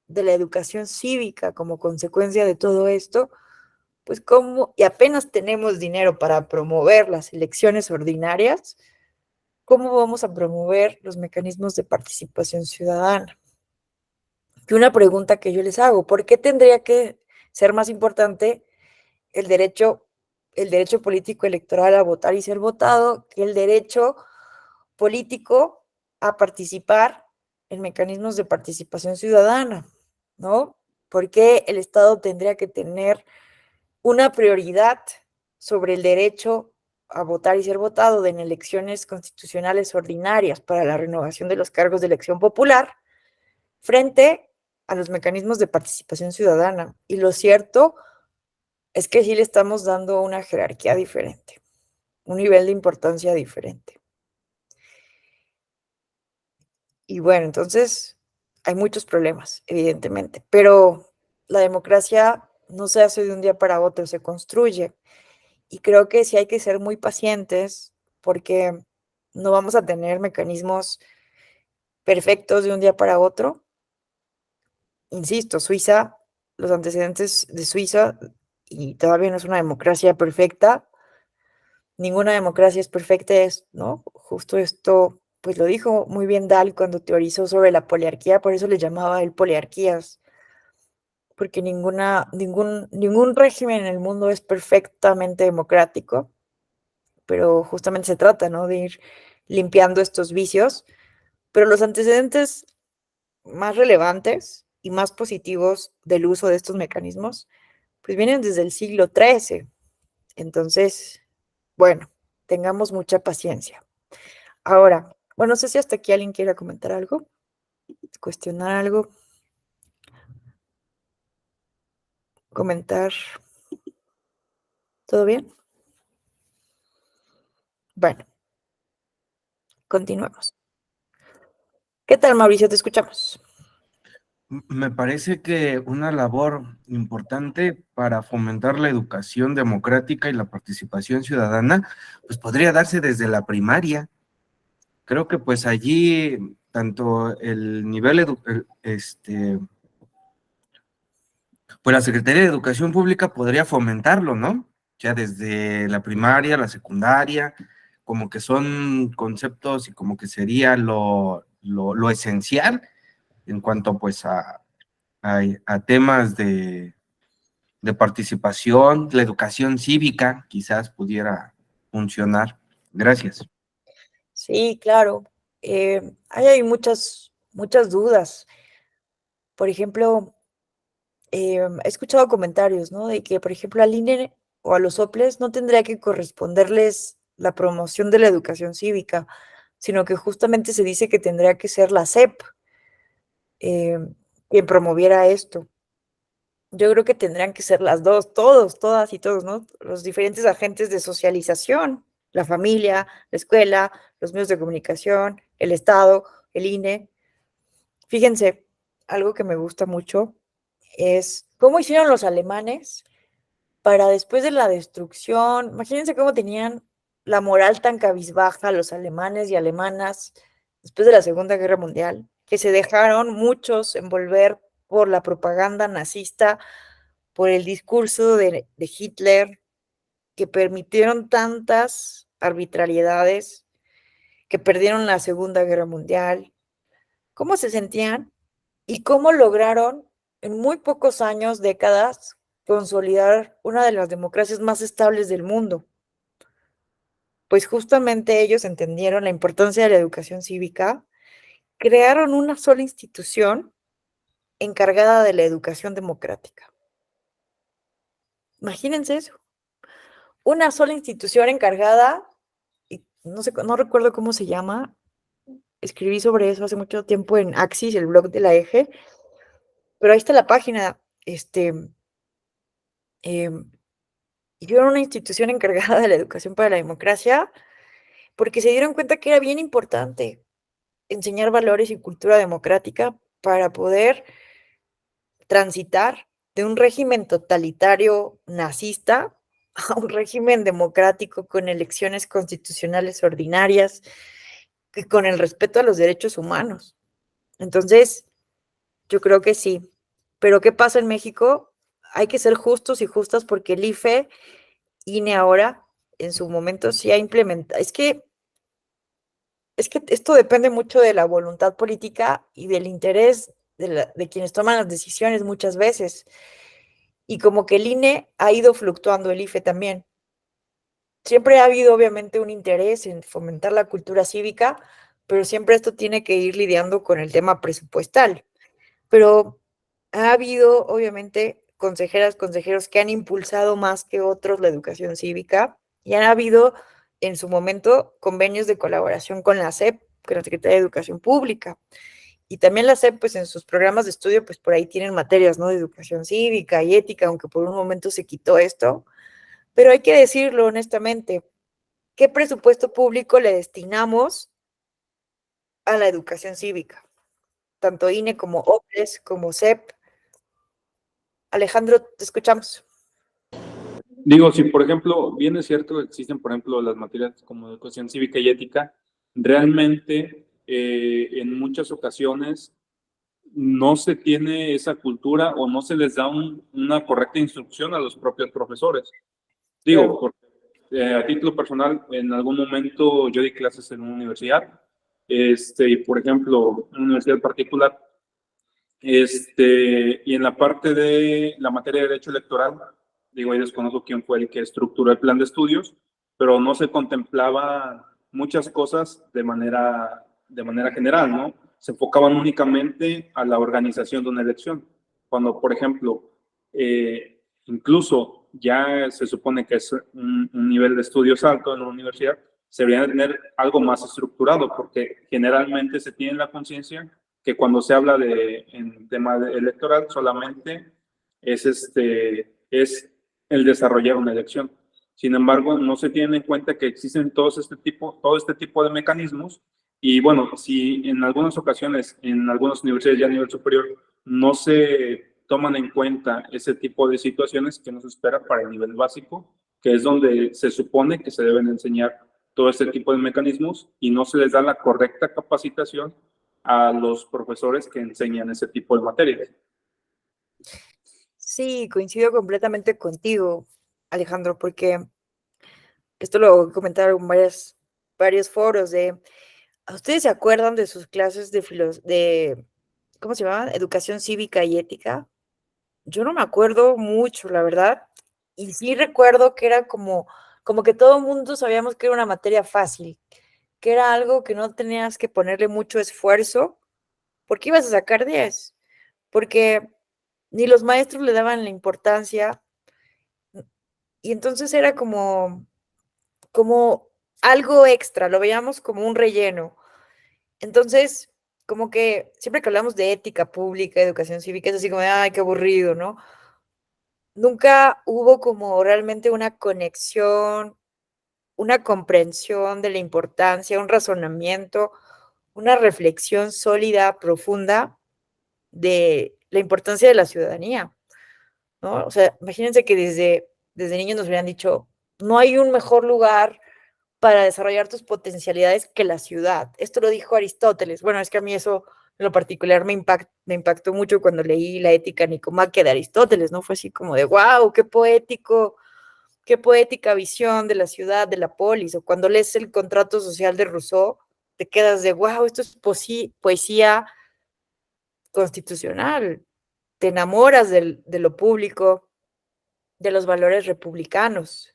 de la educación cívica como consecuencia de todo esto, pues cómo, y apenas tenemos dinero para promover las elecciones ordinarias, ¿cómo vamos a promover los mecanismos de participación ciudadana? Y una pregunta que yo les hago, ¿por qué tendría que ser más importante el derecho político electoral a votar y ser votado que el derecho político a participar en mecanismos de participación ciudadana, ¿no? ¿Por qué el Estado tendría que tener una prioridad sobre el derecho a votar y ser votado en elecciones constitucionales ordinarias para la renovación de los cargos de elección popular frente a los mecanismos de participación ciudadana. Y lo cierto es que sí le estamos dando una jerarquía diferente, un nivel de importancia diferente. Y bueno, entonces hay muchos problemas, evidentemente, pero la democracia no se hace de un día para otro, se construye. Y creo que sí hay que ser muy pacientes porque no vamos a tener mecanismos perfectos de un día para otro. Insisto, Suiza, los antecedentes de Suiza, y todavía no es una democracia perfecta, ninguna democracia es perfecta, ¿no? Justo esto, pues lo dijo muy bien Dahl cuando teorizó sobre la poliarquía, por eso le llamaba él poliarquías, porque ningún régimen en el mundo es perfectamente democrático, pero justamente se trata, ¿no? De ir limpiando estos vicios, pero los antecedentes más relevantes y más positivos del uso de estos mecanismos, pues vienen desde el siglo XIII. Entonces, bueno, tengamos mucha paciencia. Ahora, bueno, no sé si hasta aquí alguien quiera comentar algo, cuestionar algo, comentar. ¿Todo bien? Bueno, continuemos. ¿Qué tal, Mauricio? Te escuchamos. Me parece que una labor importante para fomentar la educación democrática y la participación ciudadana, pues podría darse desde la primaria. Creo que pues allí tanto el nivel, pues la Secretaría de Educación Pública podría fomentarlo, ¿no? Ya desde la primaria, la secundaria, como que son conceptos y como que sería lo esencial en cuanto pues a temas de participación, la educación cívica quizás pudiera funcionar. Gracias. Sí, claro. Ahí hay muchas dudas. Por ejemplo, he escuchado comentarios, ¿no? De que, por ejemplo, al INE o a los soples no tendría que corresponderles la promoción de la educación cívica, sino que justamente se dice que tendría que ser la SEP quien promoviera esto. Yo creo que tendrían que ser las dos, todos, todas y todos, ¿no? Los diferentes agentes de socialización, la familia, la escuela, los medios de comunicación, el Estado, el INE. Fíjense, algo que me gusta mucho es cómo hicieron los alemanes para después de la destrucción. Imagínense cómo tenían la moral tan cabizbaja los alemanes y alemanas después de la Segunda Guerra Mundial, que se dejaron muchos envolver por la propaganda nazista, por el discurso de Hitler, que permitieron tantas arbitrariedades, que perdieron la Segunda Guerra Mundial. ¿Cómo se sentían? Y cómo lograron en muy pocos años, décadas, consolidar una de las democracias más estables del mundo. Pues justamente ellos entendieron la importancia de la educación cívica, crearon una sola institución encargada de la educación democrática. Imagínense eso. Una sola institución encargada, y no sé, no recuerdo cómo se llama, escribí sobre eso hace mucho tiempo en Axis, el blog de la EGE, pero ahí está la página, hicieron una institución encargada de la educación para la democracia, porque se dieron cuenta que era bien importante enseñar valores y cultura democrática para poder transitar de un régimen totalitario nazista a un régimen democrático con elecciones constitucionales ordinarias, y con el respeto a los derechos humanos. Entonces, yo creo que sí. Pero ¿qué pasa en México? Hay que ser justos y justas porque el IFE, INE ahora, en su momento sí ha implementado. Es que esto depende mucho de la voluntad política y del interés de quienes toman las decisiones muchas veces. Y como que el INE ha ido fluctuando, el IFE también. Siempre ha habido obviamente un interés en fomentar la cultura cívica, pero siempre esto tiene que ir lidiando con el tema presupuestal. Pero ha habido obviamente consejeras, consejeros que han impulsado más que otros la educación cívica y han habido en su momento convenios de colaboración con la SEP, con la Secretaría de Educación Pública. Y también la SEP, pues en sus programas de estudio, pues por ahí tienen materias, ¿no? De educación cívica y ética, aunque por un momento se quitó esto. Pero hay que decirlo honestamente, ¿qué presupuesto público le destinamos a la educación cívica? Tanto INE como OPLES, como SEP. Alejandro, te escuchamos. Digo, si por ejemplo, bien es cierto, existen por ejemplo las materias como educación cívica y ética, realmente en muchas ocasiones no se tiene esa cultura o no se les da una correcta instrucción a los propios profesores. Digo, porque, a título personal, en algún momento yo di clases en una universidad, y por ejemplo, en una universidad particular, y en la parte de la materia de derecho electoral, digo, ahí desconozco quién fue el que estructuró el plan de estudios, pero no se contemplaba muchas cosas de manera general, ¿no? Se enfocaban únicamente a la organización de una elección. Cuando, por ejemplo, incluso ya se supone que es un nivel de estudios alto en la universidad, se debería tener algo más estructurado, porque generalmente se tiene la conciencia que cuando se habla en tema electoral solamente es el desarrollar una elección. Sin embargo, no se tiene en cuenta que existen todo este tipo de mecanismos y bueno, si en algunas ocasiones, en algunas universidades ya a nivel superior, no se toman en cuenta ese tipo de situaciones que nos espera para el nivel básico, que es donde se supone que se deben enseñar todo este tipo de mecanismos y no se les da la correcta capacitación a los profesores que enseñan ese tipo de materias. Sí, coincido completamente contigo, Alejandro, porque esto lo comentaron en varios foros de, ¿ustedes se acuerdan de sus clases de ¿cómo se llamaban? Educación cívica y ética? Yo no me acuerdo mucho, la verdad, y sí recuerdo que era como que todo el mundo sabíamos que era una materia fácil, que era algo que no tenías que ponerle mucho esfuerzo, porque ibas a sacar 10, porque ni los maestros le daban la importancia, y entonces era como algo extra, lo veíamos como un relleno. Entonces, como que siempre que hablamos de ética pública, educación cívica, es así como, ay, qué aburrido, ¿no? Nunca hubo como realmente una conexión, una comprensión de la importancia, un razonamiento, una reflexión sólida, profunda de la importancia de la ciudadanía, ¿no? O sea, imagínense que desde niños nos hubieran dicho, no hay un mejor lugar para desarrollar tus potencialidades que la ciudad. Esto lo dijo Aristóteles. Bueno, es que a mí eso en lo particular me impactó mucho cuando leí la Ética Nicomaquia de Aristóteles, ¿no? Fue así como de, wow, qué poético, qué poética visión de la ciudad, de la polis. O cuando lees el contrato social de Rousseau, te quedas de, wow, esto es poesía constitucional. Te enamoras de lo público, de los valores republicanos.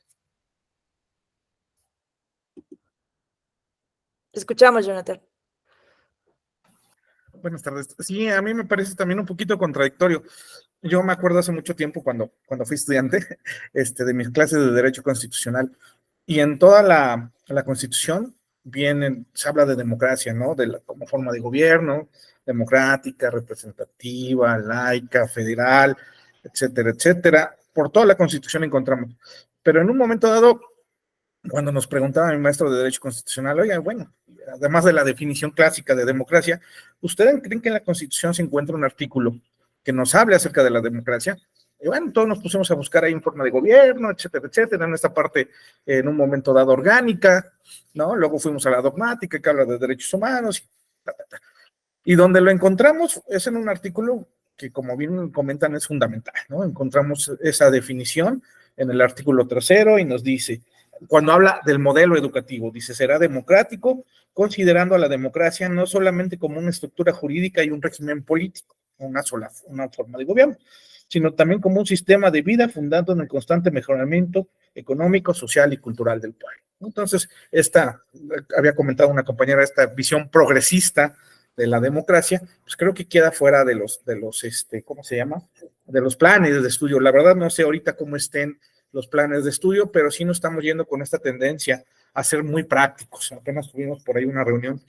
Te escuchamos, Jonathan. Buenas tardes. Sí, a mí me parece también un poquito contradictorio. Yo me acuerdo hace mucho tiempo cuando fui estudiante de mis clases de Derecho Constitucional y en toda la Constitución se habla de democracia, ¿no? Como forma de gobierno, democrática, representativa, laica, federal, etcétera, etcétera. Por toda la Constitución encontramos. Pero en un momento dado, cuando nos preguntaba mi maestro de Derecho Constitucional, oiga, bueno, además de la definición clásica de democracia, ¿ustedes creen que en la Constitución se encuentra un artículo que nos hable acerca de la democracia? Y bueno, todos nos pusimos a buscar ahí en forma de gobierno, etcétera, etcétera, en esta parte, en un momento dado, orgánica, ¿no? Luego fuimos a la dogmática, que habla de derechos humanos, y donde lo encontramos es en un artículo que, como bien comentan, es fundamental, ¿no? Encontramos esa definición en el artículo 3 y nos dice, cuando habla del modelo educativo, dice, será democrático, considerando a la democracia no solamente como una estructura jurídica y un régimen político, una forma de gobierno, sino también como un sistema de vida fundado en el constante mejoramiento económico, social y cultural del pueblo. Entonces, había comentado una compañera, esta visión progresista de la democracia, pues creo que queda fuera de los ¿cómo se llama? los planes de estudio. La verdad no sé ahorita cómo estén los planes de estudio, pero sí nos estamos yendo con esta tendencia a ser muy prácticos. Apenas tuvimos por ahí una reunión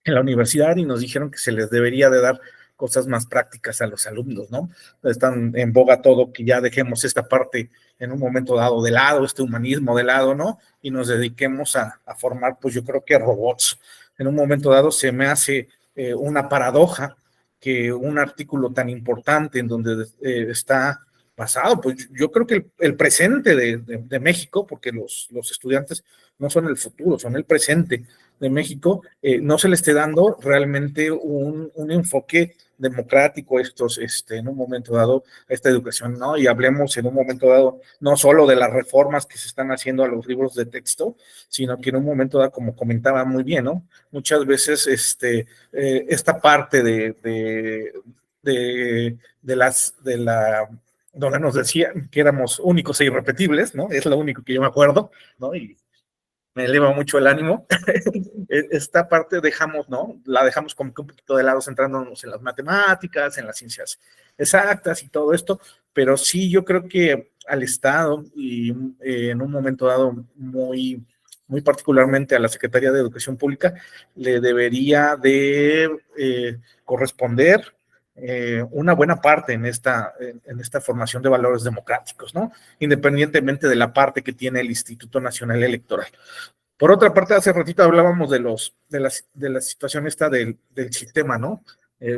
en la universidad y nos dijeron que se les debería de dar cosas más prácticas a los alumnos, ¿no? Están en boga todo, que ya dejemos esta parte en un momento dado de lado, este humanismo de lado, ¿no? Y nos dediquemos a formar, pues yo creo que robots. En un momento dado se me hace una paradoja que un artículo tan importante en donde está basado, pues yo creo que el presente de México, porque los estudiantes no son el futuro, son el presente de México, no se le esté dando realmente un enfoque democrático en un momento dado, a esta educación, ¿no? Y hablemos en un momento dado no solo de las reformas que se están haciendo a los libros de texto, sino que en un momento dado, como comentaba muy bien, ¿no? Muchas veces esta parte de donde nos decían que éramos únicos e irrepetibles, ¿no? Es lo único que yo me acuerdo, ¿no? Y me eleva mucho el ánimo. Esta parte ¿no? La dejamos como que un poquito de lado, centrándonos en las matemáticas, en las ciencias exactas y todo esto, pero sí yo creo que al Estado y en un momento dado muy particularmente a la Secretaría de Educación Pública, le debería de corresponder una buena parte en esta formación de valores democráticos, ¿no? Independientemente de la parte que tiene el Instituto Nacional Electoral. Por otra parte, hace ratito hablábamos de la situación esta del sistema, ¿no?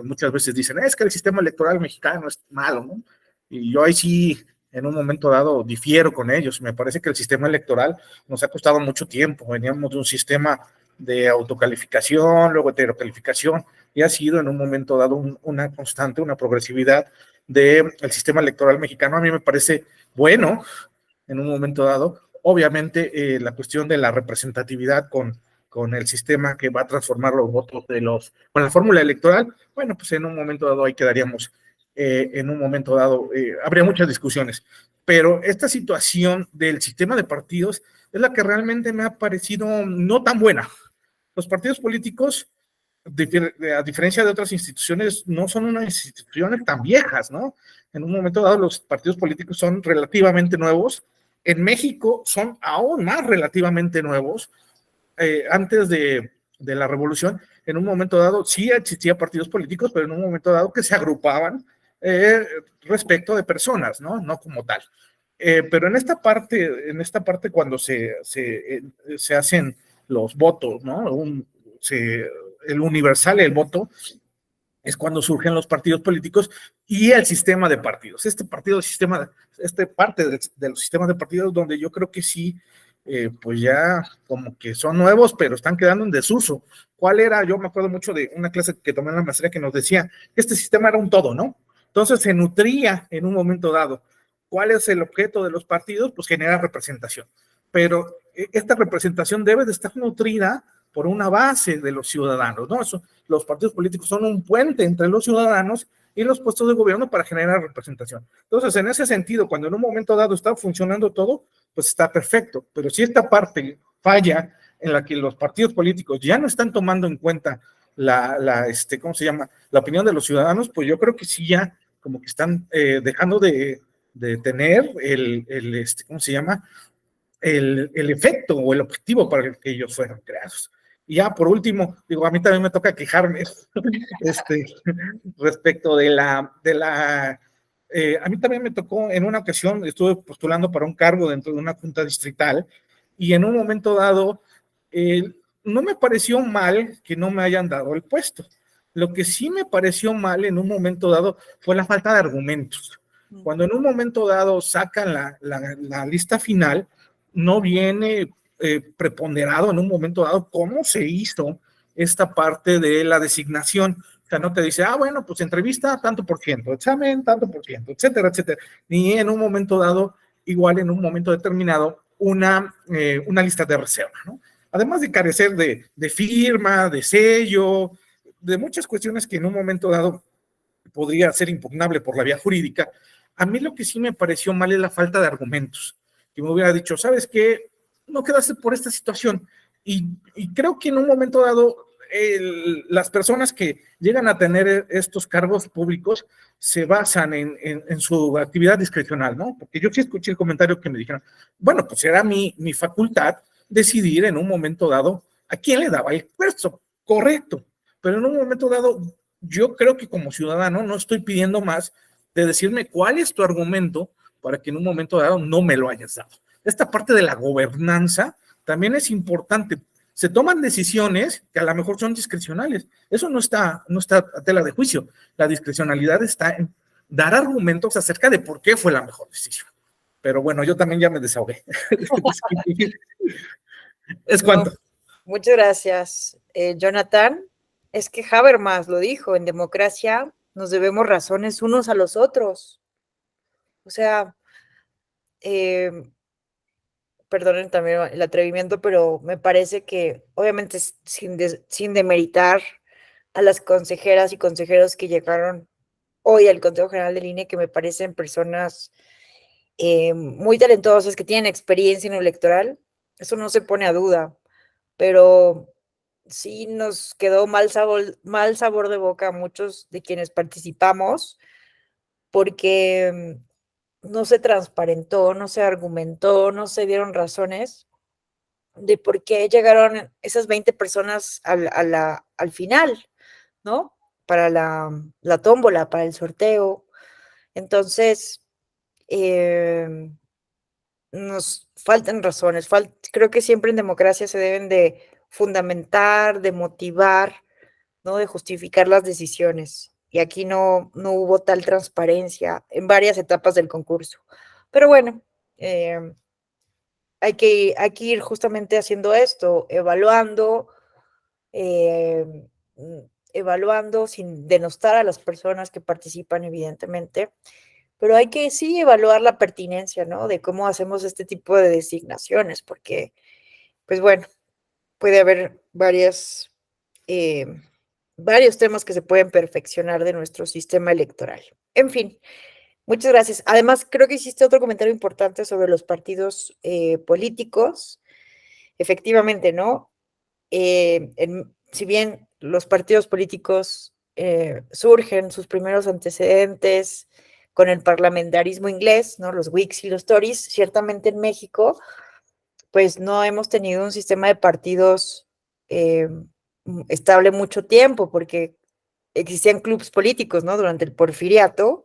Muchas veces dicen, es que el sistema electoral mexicano es malo, ¿no? Y yo ahí sí, en un momento dado, difiero con ellos. Me parece que el sistema electoral nos ha costado mucho tiempo. Veníamos de un sistema de autocalificación, luego heterocalificación, y ha sido en un momento dado una constante, una progresividad del sistema electoral mexicano. A mí me parece bueno en un momento dado. Obviamente, la cuestión de la representatividad con el sistema que va a transformar los votos con la fórmula electoral, bueno, pues en un momento dado ahí quedaríamos, en un momento dado, habría muchas discusiones, pero esta situación del sistema de partidos es la que realmente me ha parecido no tan buena. Los partidos políticos, a diferencia de otras instituciones, no son unas instituciones tan viejas, ¿no? En un momento dado, los partidos políticos son relativamente nuevos. En México son aún más relativamente nuevos. Antes de la revolución, en un momento dado, sí existían partidos políticos, pero en un momento dado que se agrupaban respecto de personas, ¿no? No como tal. Pero en esta parte cuando se hacen los votos, ¿no? El universal, el voto, es cuando surgen los partidos políticos y el sistema de partidos. Esta parte de los sistemas de partidos donde yo creo que sí, pues ya como que son nuevos, pero están quedando en desuso. ¿Cuál era? Yo me acuerdo mucho de una clase que tomé en la maestría que nos decía que este sistema era un todo, ¿no? Entonces se nutría en un momento dado. ¿Cuál es el objeto de los partidos? Pues generar representación. Pero esta representación debe de estar nutrida por una base de los ciudadanos, ¿no? Los partidos políticos son un puente entre los ciudadanos y los puestos de gobierno para generar representación. Entonces, en ese sentido, cuando en un momento dado está funcionando todo, pues está perfecto. Pero si esta parte falla en la que los partidos políticos ya no están tomando en cuenta ¿cómo se llama? La opinión de los ciudadanos, pues yo creo que sí ya como que están dejando de tener ¿cómo se llama? El efecto o el objetivo para el que ellos fueron creados. Y ya por último, digo, a mí también me toca quejarme respecto a mí también me tocó en una ocasión, estuve postulando para un cargo dentro de una junta distrital y en un momento dado no me pareció mal que no me hayan dado el puesto. Lo que sí me pareció mal en un momento dado fue la falta de argumentos. Cuando en un momento dado sacan la lista final, no viene preponderado en un momento dado cómo se hizo esta parte de la designación. O sea, no te dice, bueno, pues entrevista tanto por ciento, examen tanto por ciento, etcétera, etcétera. Ni en un momento dado, igual en un momento determinado, una lista de reserva, ¿no? Además de carecer de firma, de sello, de muchas cuestiones que en un momento dado podría ser impugnable por la vía jurídica, a mí lo que sí me pareció mal es la falta de argumentos. Que me hubiera dicho, ¿sabes qué? No quedaste por esta situación. Y creo que en un momento dado las personas que llegan a tener estos cargos públicos se basan en su actividad discrecional, ¿no? Porque yo sí escuché el comentario que me dijeron, bueno, pues era mi facultad decidir en un momento dado a quién le daba el puesto, correcto, pero en un momento dado yo creo que como ciudadano no estoy pidiendo más de decirme cuál es tu argumento para que en un momento dado no me lo hayas dado. Esta parte de la gobernanza también es importante. Se toman decisiones que a lo mejor son discrecionales. Eso no está a tela de juicio. La discrecionalidad está en dar argumentos acerca de por qué fue la mejor decisión. Pero bueno, yo también ya me desahogué. Es cuanto. Muchas gracias, Jonathan. Es que Habermas lo dijo, en democracia nos debemos razones unos a los otros. O sea, perdonen también el atrevimiento, pero me parece que obviamente sin demeritar a las consejeras y consejeros que llegaron hoy al Consejo General del INE, que me parecen personas muy talentosas, que tienen experiencia en lo electoral, eso no se pone a duda, pero sí nos quedó mal sabor de boca a muchos de quienes participamos, porque no se transparentó, no se argumentó, no se dieron razones de por qué llegaron esas 20 personas al final, ¿no? Para la tómbola, para el sorteo. Entonces, nos faltan razones. Creo que siempre en democracia se deben de fundamentar, de motivar, ¿no? De justificar las decisiones. Y aquí no hubo tal transparencia en varias etapas del concurso. Pero bueno, hay que ir justamente haciendo esto, evaluando sin denostar a las personas que participan, evidentemente, pero hay que sí evaluar la pertinencia, ¿no? De cómo hacemos este tipo de designaciones, porque, pues bueno, puede haber varios temas que se pueden perfeccionar de nuestro sistema electoral. En fin, muchas gracias. Además, creo que hiciste otro comentario importante sobre los partidos políticos. Efectivamente, ¿no? Si bien los partidos políticos surgen sus primeros antecedentes con el parlamentarismo inglés, ¿no? Los Whigs y los Tories, ciertamente en México, pues no hemos tenido un sistema de partidos estable mucho tiempo, porque existían clubes políticos, ¿no? Durante el porfiriato,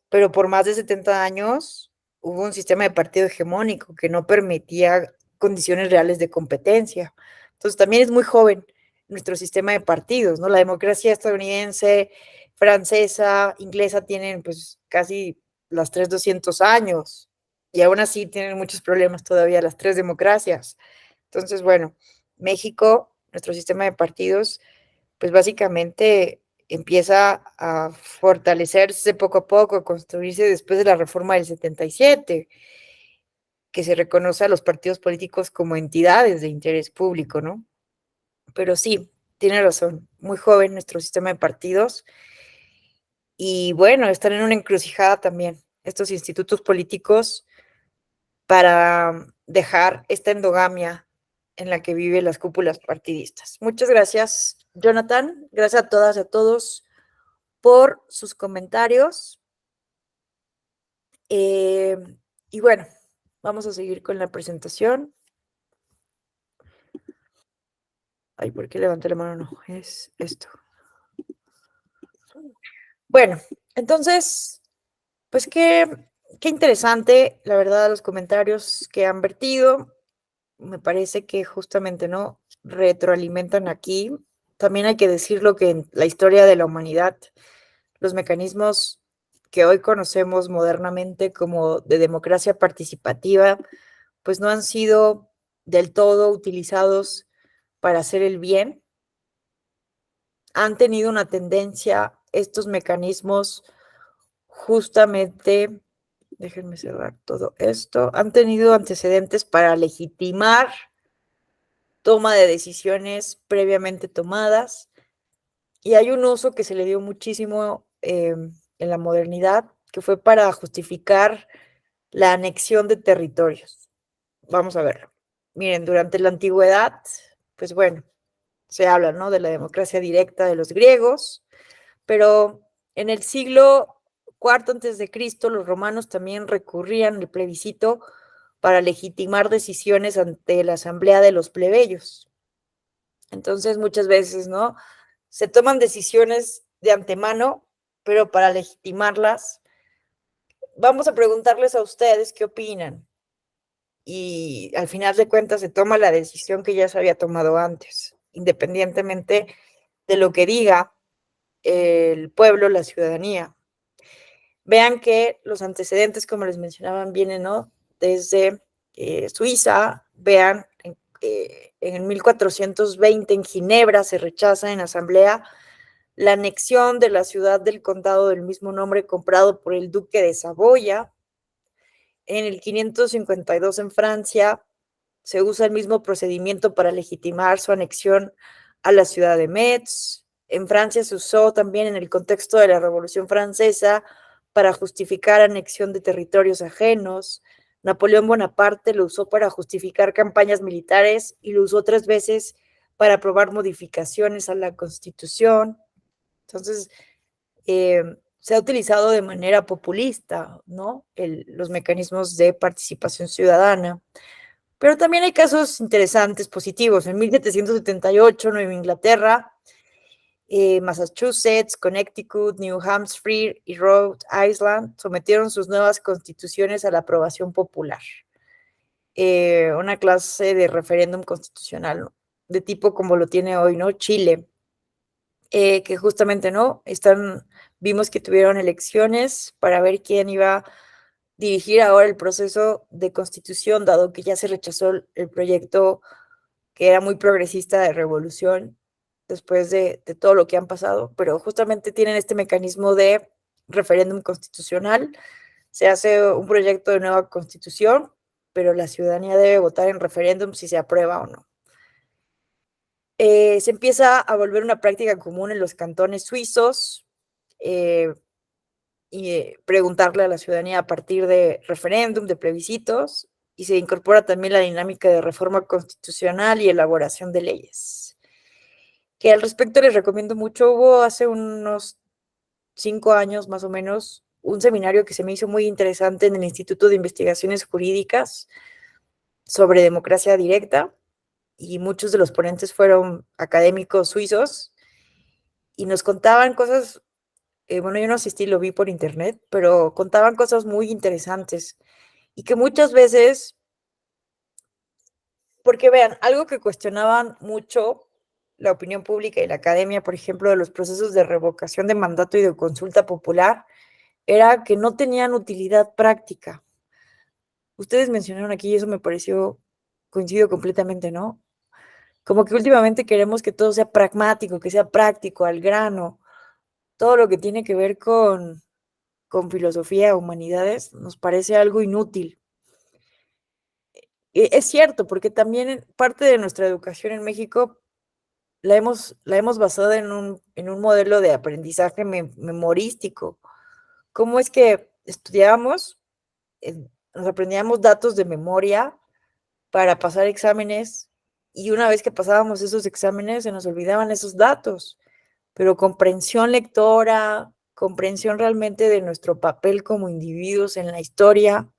pero por más de 70 años hubo un sistema de partido hegemónico que no permitía condiciones reales de competencia. Entonces también es muy joven nuestro sistema de partidos, ¿no? La democracia estadounidense, francesa, inglesa tienen pues casi las 200 años y aún así tienen muchos problemas todavía las tres democracias. Entonces, bueno, México, nuestro sistema de partidos, pues básicamente empieza a fortalecerse poco a poco, a construirse después de la reforma del 77, que se reconoce a los partidos políticos como entidades de interés público, ¿no? Pero sí, tiene razón, muy joven nuestro sistema de partidos y bueno, están en una encrucijada también estos institutos políticos para dejar esta endogamia en la que viven las cúpulas partidistas. Muchas gracias, Jonathan. Gracias a todas y a todos por sus comentarios. Y bueno, vamos a seguir con la presentación. Ay, ¿por qué levanté la mano? No, es esto. Bueno, entonces, pues qué interesante, la verdad, los comentarios que han vertido. Me parece que justamente, ¿no? Retroalimentan aquí. También hay que decirlo que en la historia de la humanidad, los mecanismos que hoy conocemos modernamente como de democracia participativa, pues no han sido del todo utilizados para hacer el bien. Han tenido una tendencia, estos mecanismos, justamente, déjenme cerrar todo esto, han tenido antecedentes para legitimar toma de decisiones previamente tomadas, y hay un uso que se le dio muchísimo en la modernidad, que fue para justificar la anexión de territorios. Vamos a verlo. Miren, durante la antigüedad, pues bueno, se habla, ¿no?, de la democracia directa de los griegos, pero en el siglo IV antes de Cristo, los romanos también recurrían al plebiscito para legitimar decisiones ante la asamblea de los plebeyos. Entonces, muchas veces, ¿no?, se toman decisiones de antemano, pero para legitimarlas, vamos a preguntarles a ustedes qué opinan. Y al final de cuentas se toma la decisión que ya se había tomado antes, independientemente de lo que diga el pueblo, la ciudadanía. Vean que los antecedentes, como les mencionaban, vienen, ¿no?, desde Suiza. Vean, en 1420 en Ginebra se rechaza en asamblea la anexión de la ciudad del condado del mismo nombre comprado por el duque de Saboya. En el 552 en Francia se usa el mismo procedimiento para legitimar su anexión a la ciudad de Metz. En Francia se usó también en el contexto de la Revolución Francesa para justificar anexión de territorios ajenos. Napoleón Bonaparte lo usó para justificar campañas militares y lo usó 3 veces para aprobar modificaciones a la Constitución. Entonces, se ha utilizado de manera populista, ¿no?, los mecanismos de participación ciudadana. Pero también hay casos interesantes, positivos. En 1778, Nueva Inglaterra, Massachusetts, Connecticut, New Hampshire y Rhode Island sometieron sus nuevas constituciones a la aprobación popular. Una clase de referéndum constitucional, ¿no?, de tipo como lo tiene hoy, ¿no?, Chile, que justamente, ¿no?, vimos que tuvieron elecciones para ver quién iba a dirigir ahora el proceso de constitución, dado que ya se rechazó el proyecto que era muy progresista de revolución después de todo lo que han pasado, pero justamente tienen este mecanismo de referéndum constitucional. Se hace un proyecto de nueva constitución, pero la ciudadanía debe votar en referéndum si se aprueba o no. Se empieza a volver una práctica común en los cantones suizos, y preguntarle a la ciudadanía a partir de referéndum, de plebiscitos, y se incorpora también la dinámica de reforma constitucional y elaboración de leyes. Que al respecto les recomiendo mucho. Hubo hace unos 5 años más o menos un seminario que se me hizo muy interesante en el Instituto de Investigaciones Jurídicas sobre democracia directa, y muchos de los ponentes fueron académicos suizos y nos contaban cosas. Bueno, yo no asistí, lo vi por internet, pero contaban cosas muy interesantes y que muchas veces, porque vean, algo que cuestionaban mucho la opinión pública y la academia, por ejemplo, de los procesos de revocación de mandato y de consulta popular, era que no tenían utilidad práctica. Ustedes mencionaron aquí, y eso me pareció, coincido completamente, ¿no? Como que últimamente queremos que todo sea pragmático, que sea práctico, al grano. Todo lo que tiene que ver con filosofía, humanidades, nos parece algo inútil. Es cierto, porque también parte de nuestra educación en México la hemos basado en un modelo de aprendizaje memorístico. ¿Cómo es que estudiábamos? Nos aprendíamos datos de memoria para pasar exámenes, y una vez que pasábamos esos exámenes se nos olvidaban esos datos, pero comprensión lectora, comprensión realmente de nuestro papel como individuos en la historia,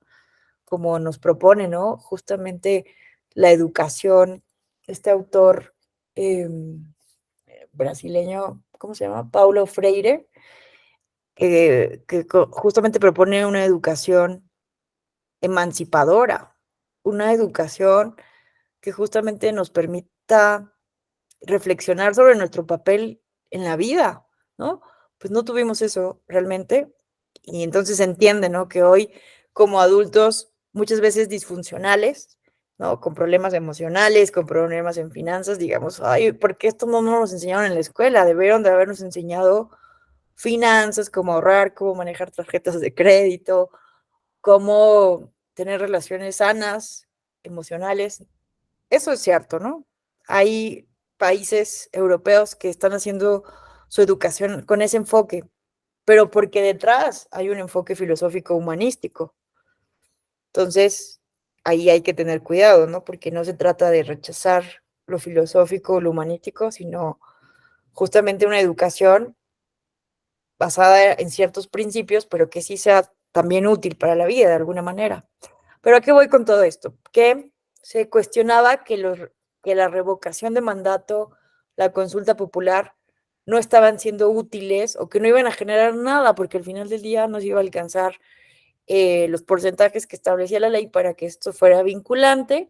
como nos propone, ¿no?, justamente la educación. Este autor brasileño, ¿cómo se llama?, Paulo Freire, que justamente propone una educación emancipadora, una educación que justamente nos permita reflexionar sobre nuestro papel en la vida, ¿no? Pues no tuvimos eso realmente, y entonces se entiende, ¿no?, que hoy, como adultos, muchas veces disfuncionales, ¿no?, con problemas emocionales, con problemas en finanzas, digamos, ay, ¿por qué esto no nos enseñaron en la escuela? Debieron de habernos enseñado finanzas, cómo ahorrar, cómo manejar tarjetas de crédito, cómo tener relaciones sanas, emocionales. Eso es cierto, ¿no? Hay países europeos que están haciendo su educación con ese enfoque, pero porque detrás hay un enfoque filosófico humanístico. Entonces, ahí hay que tener cuidado, ¿no? Porque no se trata de rechazar lo filosófico, lo humanístico, sino justamente una educación basada en ciertos principios, pero que sí sea también útil para la vida de alguna manera. Pero ¿a qué voy con todo esto? Que se cuestionaba que la revocación de mandato, la consulta popular, no estaban siendo útiles o que no iban a generar nada, porque al final del día no se iba a alcanzar los porcentajes que establecía la ley para que esto fuera vinculante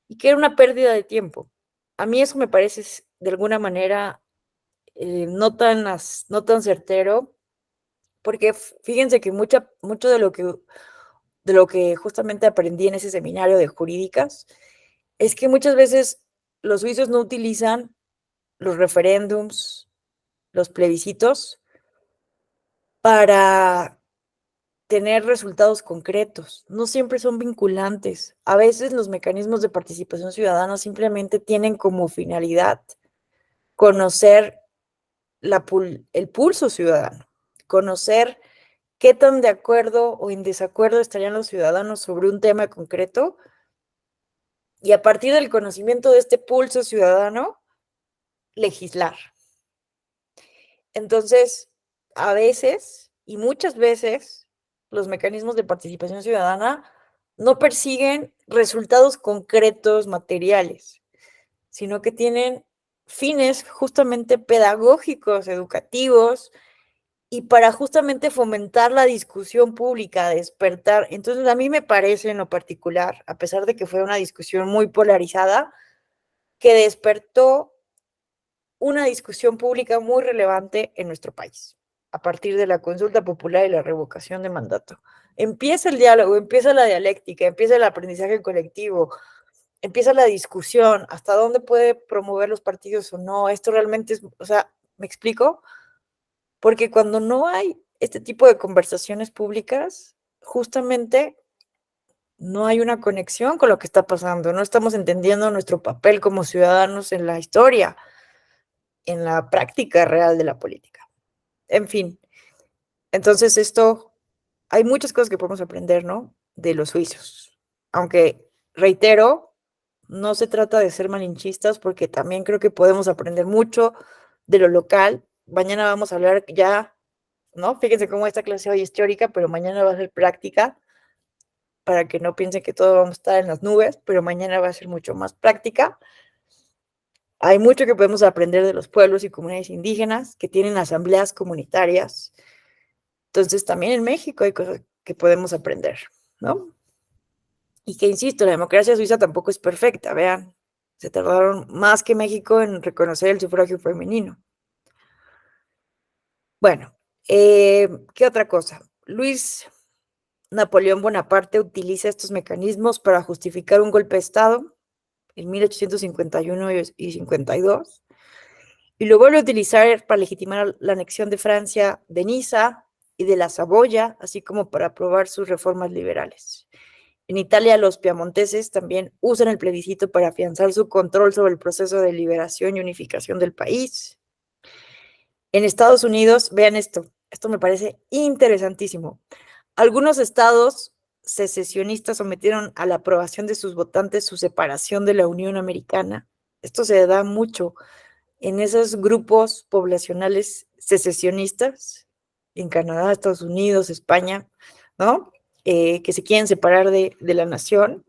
y que era una pérdida de tiempo. A mí eso me parece de alguna manera no tan certero, porque fíjense que mucho de lo que justamente aprendí en ese seminario de jurídicas es que muchas veces los juicios no utilizan los referéndums, los plebiscitos, para tener resultados concretos. No siempre son vinculantes. A veces los mecanismos de participación ciudadana simplemente tienen como finalidad conocer el pulso ciudadano, conocer qué tan de acuerdo o en desacuerdo estarían los ciudadanos sobre un tema concreto y a partir del conocimiento de este pulso ciudadano, legislar. Entonces, a veces y muchas veces, los mecanismos de participación ciudadana no persiguen resultados concretos, materiales, sino que tienen fines justamente pedagógicos, educativos, y para justamente fomentar la discusión pública, despertar. Entonces, a mí me parece en lo particular, a pesar de que fue una discusión muy polarizada, que despertó una discusión pública muy relevante en nuestro país, a partir de la consulta popular y la revocación de mandato. Empieza el diálogo, empieza la dialéctica, empieza el aprendizaje colectivo, empieza la discusión, hasta dónde puede promover los partidos o no. Esto realmente es, o sea, ¿me explico? Porque cuando no hay este tipo de conversaciones públicas, justamente no hay una conexión con lo que está pasando, no estamos entendiendo nuestro papel como ciudadanos en la historia, en la práctica real de la política. En fin, entonces hay muchas cosas que podemos aprender, ¿no? De los juicios. Aunque, reitero, no se trata de ser malinchistas porque también creo que podemos aprender mucho de lo local. Mañana vamos a hablar ya, ¿no? Fíjense cómo esta clase hoy es teórica, pero mañana va a ser práctica, para que no piensen que todo vamos a estar en las nubes, pero mañana va a ser mucho más práctica. Hay mucho que podemos aprender de los pueblos y comunidades indígenas que tienen asambleas comunitarias. Entonces, también en México hay cosas que podemos aprender, ¿no? Y que, insisto, la democracia suiza tampoco es perfecta, vean, se tardaron más que México en reconocer el sufragio femenino. Bueno, ¿qué otra cosa? Luis Napoleón Bonaparte utiliza estos mecanismos para justificar un golpe de Estado en 1851 y 52, y lo vuelve a utilizar para legitimar la anexión de Francia de Niza y de la Saboya, así como para aprobar sus reformas liberales. En Italia, los piamonteses también usan el plebiscito para afianzar su control sobre el proceso de liberación y unificación del país. En Estados Unidos, vean esto me parece interesantísimo. Algunos estados secesionistas sometieron a la aprobación de sus votantes su separación de la Unión Americana. Esto se da mucho en esos grupos poblacionales secesionistas, en Canadá, Estados Unidos, España, ¿no? Que se quieren separar de la nación.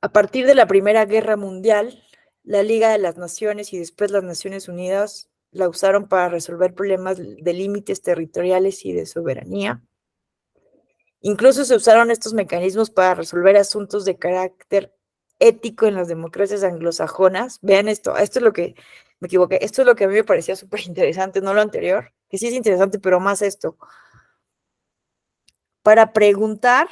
A partir de la Primera Guerra Mundial, la Liga de las Naciones y después las Naciones Unidas la usaron para resolver problemas de límites territoriales y de soberanía. Incluso se usaron estos mecanismos para resolver asuntos de carácter ético en las democracias anglosajonas. Vean esto es lo que me equivoqué, esto es lo que a mí me parecía súper interesante, no lo anterior, que sí es interesante, pero más esto. Para preguntar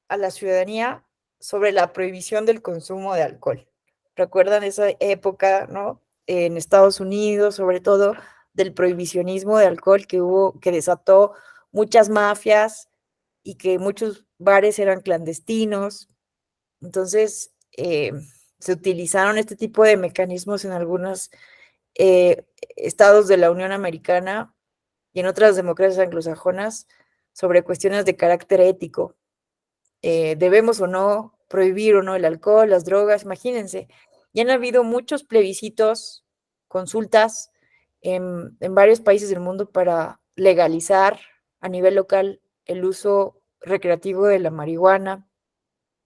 a la ciudadanía sobre la prohibición del consumo de alcohol. ¿Recuerdan esa época, no? En Estados Unidos, sobre todo, del prohibicionismo de alcohol que desató muchas mafias y que muchos bares eran clandestinos. Entonces, se utilizaron este tipo de mecanismos en algunos estados de la Unión Americana y en otras democracias anglosajonas sobre cuestiones de carácter ético. ¿Debemos o no prohibir o no el alcohol, las drogas, imagínense. Ya han habido muchos plebiscitos, consultas en varios países del mundo para legalizar a nivel local el uso recreativo de la marihuana.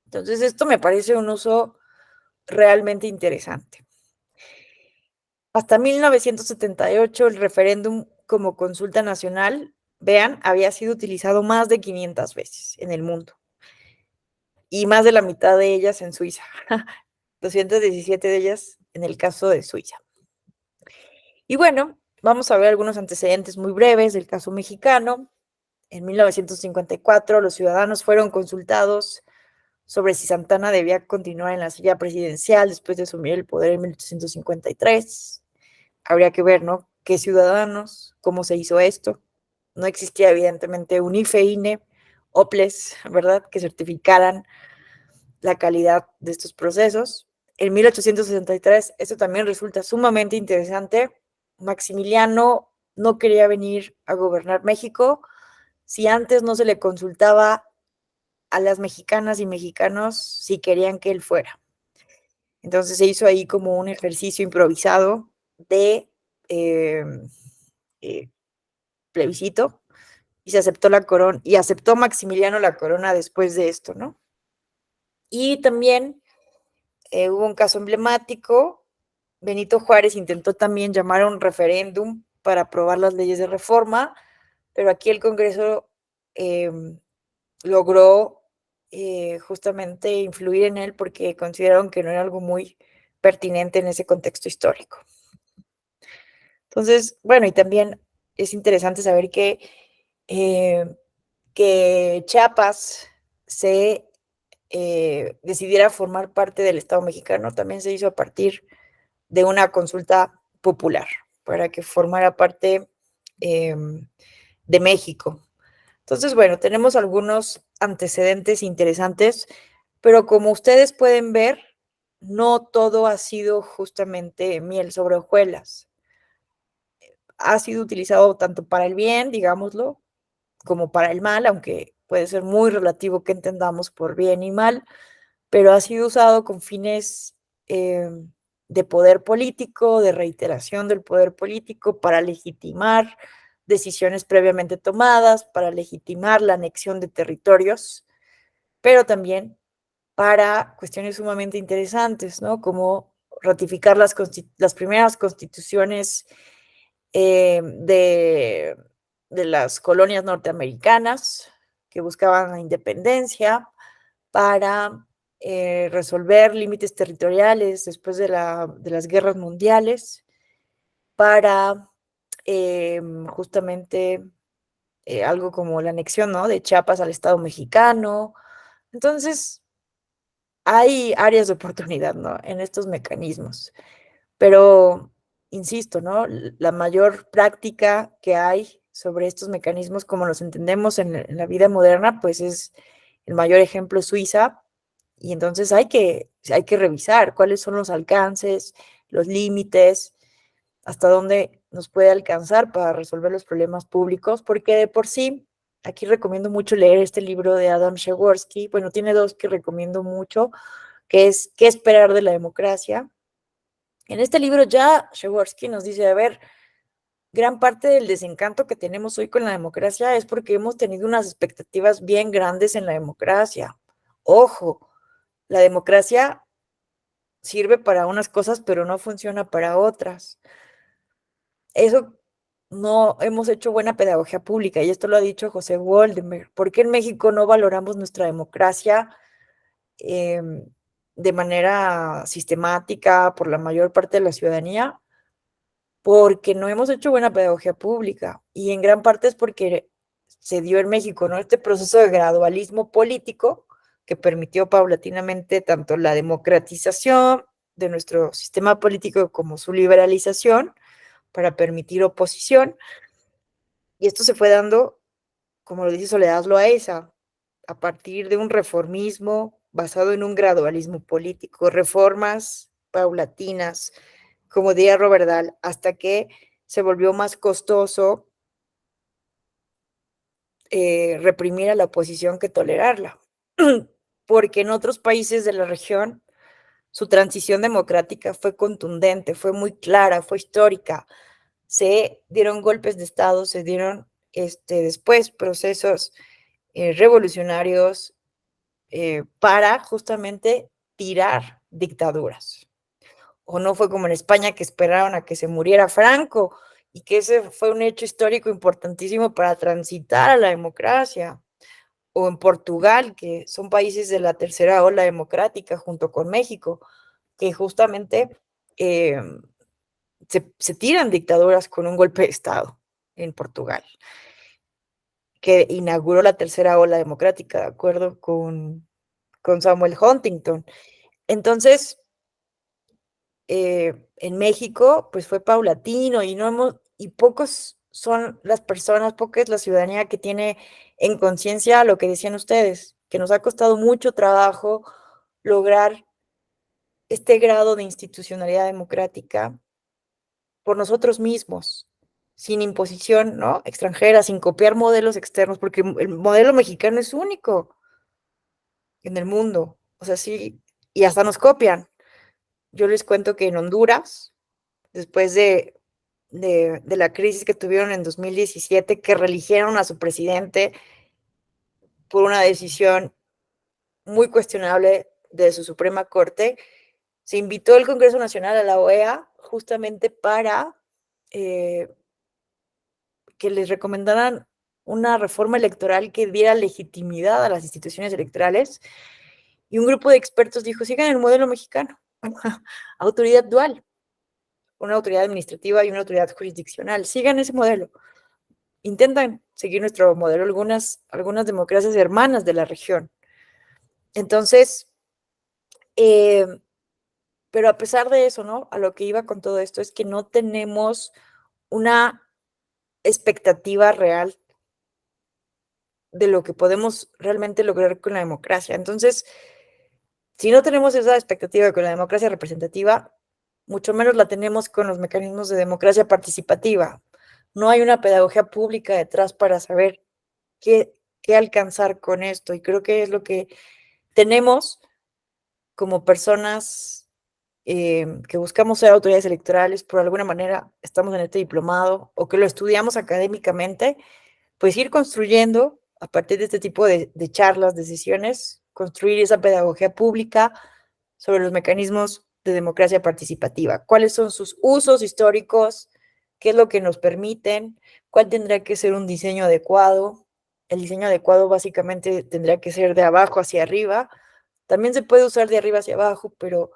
Entonces, esto me parece un uso realmente interesante. Hasta 1978, el referéndum como consulta nacional, vean, había sido utilizado más de 500 veces en el mundo y más de la mitad de ellas en Suiza, 217 de ellas en el caso de Suiza. Y bueno, vamos a ver algunos antecedentes muy breves del caso mexicano. En 1954, los ciudadanos fueron consultados sobre si Santana debía continuar en la silla presidencial después de asumir el poder en 1853. Habría que ver, ¿no? ¿Qué ciudadanos? ¿Cómo se hizo esto? No existía, evidentemente, un IFE, INE, OPLES, ¿verdad? Que certificaran la calidad de estos procesos. En 1863, esto también resulta sumamente interesante. Maximiliano no quería venir a gobernar México si antes no se le consultaba a las mexicanas y mexicanos si querían que él fuera. Entonces se hizo ahí como un ejercicio improvisado de plebiscito y se aceptó la corona, y aceptó Maximiliano la corona después de esto, ¿no? Y también hubo un caso emblemático. Benito Juárez intentó también llamar a un referéndum para aprobar las leyes de reforma, pero aquí el Congreso logró justamente influir en él porque consideraron que no era algo muy pertinente en ese contexto histórico. Entonces, bueno, y también es interesante saber que Chiapas se decidiera formar parte del Estado mexicano, también se hizo a partir de una consulta popular para que formara parte de México. Entonces, bueno, tenemos algunos antecedentes interesantes, pero como ustedes pueden ver, no todo ha sido justamente miel sobre hojuelas. Ha sido utilizado tanto para el bien, digámoslo, como para el mal, aunque puede ser muy relativo que entendamos por bien y mal, pero ha sido usado con fines de poder político, de reiteración del poder político, para legitimar decisiones previamente tomadas, para legitimar la anexión de territorios, pero también para cuestiones sumamente interesantes, ¿no? Como ratificar las primeras constituciones de las colonias norteamericanas que buscaban la independencia, para resolver límites territoriales después de las guerras mundiales, para justamente algo como la anexión, ¿no?, de Chiapas al Estado mexicano. Entonces, hay áreas de oportunidad, ¿no?, en estos mecanismos. Pero, insisto, ¿no?, la mayor práctica que hay sobre estos mecanismos, como los entendemos en la vida moderna, pues es el mayor ejemplo Suiza, y entonces hay que revisar cuáles son los alcances, los límites, hasta dónde nos puede alcanzar para resolver los problemas públicos, porque de por sí, aquí recomiendo mucho leer este libro de Adam Przeworski. Bueno, tiene dos que recomiendo mucho, que es ¿Qué esperar de la democracia? En este libro ya Przeworski nos dice, a ver, gran parte del desencanto que tenemos hoy con la democracia es porque hemos tenido unas expectativas bien grandes en la democracia. Ojo, la democracia sirve para unas cosas, pero no funciona para otras. Eso no hemos hecho buena pedagogía pública, y esto lo ha dicho José Waldemar. ¿Por qué en México no valoramos nuestra democracia de manera sistemática por la mayor parte de la ciudadanía? Porque no hemos hecho buena pedagogía pública, y en gran parte es porque se dio en México, ¿no?, este proceso de gradualismo político que permitió paulatinamente tanto la democratización de nuestro sistema político como su liberalización para permitir oposición. Y esto se fue dando, como lo dice Soledad Loaesa, a partir de un reformismo basado en un gradualismo político, reformas paulatinas, como diría Robert Dahl, hasta que se volvió más costoso reprimir a la oposición que tolerarla. porque en otros países de la región su transición democrática fue contundente, fue muy clara, fue histórica. Se dieron golpes de Estado, se dieron después procesos revolucionarios para justamente tirar dictaduras. O no fue como en España, que esperaron a que se muriera Franco y que ese fue un hecho histórico importantísimo para transitar a la democracia. O en Portugal, que son países de la tercera ola democrática junto con México, que justamente se tiran dictaduras con un golpe de Estado en Portugal, que inauguró la tercera ola democrática, de acuerdo con Samuel Huntington. Entonces, en México, pues fue paulatino y pocos son las personas, poca es la ciudadanía que tiene en conciencia lo que decían ustedes, que nos ha costado mucho trabajo lograr este grado de institucionalidad democrática por nosotros mismos, sin imposición, ¿no? Extranjera, sin copiar modelos externos, porque el modelo mexicano es único en el mundo. O sea, sí, y hasta nos copian. Yo les cuento que en Honduras, después de la crisis que tuvieron en 2017, que reeligieron a su presidente por una decisión muy cuestionable de su Suprema Corte, se invitó el Congreso Nacional a la OEA justamente para que les recomendaran una reforma electoral que diera legitimidad a las instituciones electorales, y un grupo de expertos dijo, sigan el modelo mexicano, autoridad dual, una autoridad administrativa y una autoridad jurisdiccional, sigan ese modelo, intentan seguir nuestro modelo algunas democracias hermanas de la región. Entonces, pero a pesar de eso, ¿no? A lo que iba con todo esto es que no tenemos una expectativa real de lo que podemos realmente lograr con la democracia. Entonces, si no tenemos esa expectativa con la democracia representativa, mucho menos la tenemos con los mecanismos de democracia participativa. No hay una pedagogía pública detrás para saber qué alcanzar con esto. Y creo que es lo que tenemos como personas que buscamos ser autoridades electorales, por alguna manera estamos en este diplomado o que lo estudiamos académicamente, pues ir construyendo a partir de este tipo de charlas, de sesiones, construir esa pedagogía pública sobre los mecanismos de democracia participativa. ¿Cuáles son sus usos históricos? ¿Qué es lo que nos permiten? ¿Cuál tendría que ser un diseño adecuado? El diseño adecuado básicamente tendría que ser de abajo hacia arriba. También se puede usar de arriba hacia abajo, pero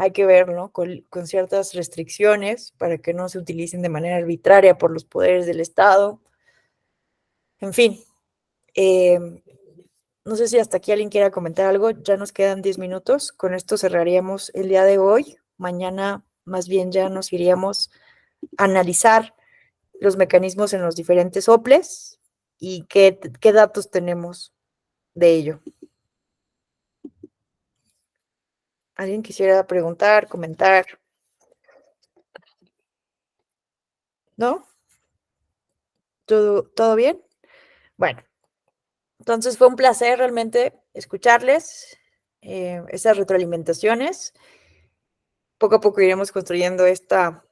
hay que verlo, ¿no? Con ciertas restricciones para que no se utilicen de manera arbitraria por los poderes del Estado. En fin, no sé si hasta aquí alguien quiera comentar algo. Ya nos quedan 10 minutos. Con esto cerraríamos el día de hoy. Mañana más bien ya nos iríamos a analizar los mecanismos en los diferentes OPLES y qué datos tenemos de ello. ¿Alguien quisiera preguntar, comentar? ¿No? ¿Todo bien? Bueno, entonces fue un placer realmente escucharles esas retroalimentaciones. Poco a poco iremos construyendo esta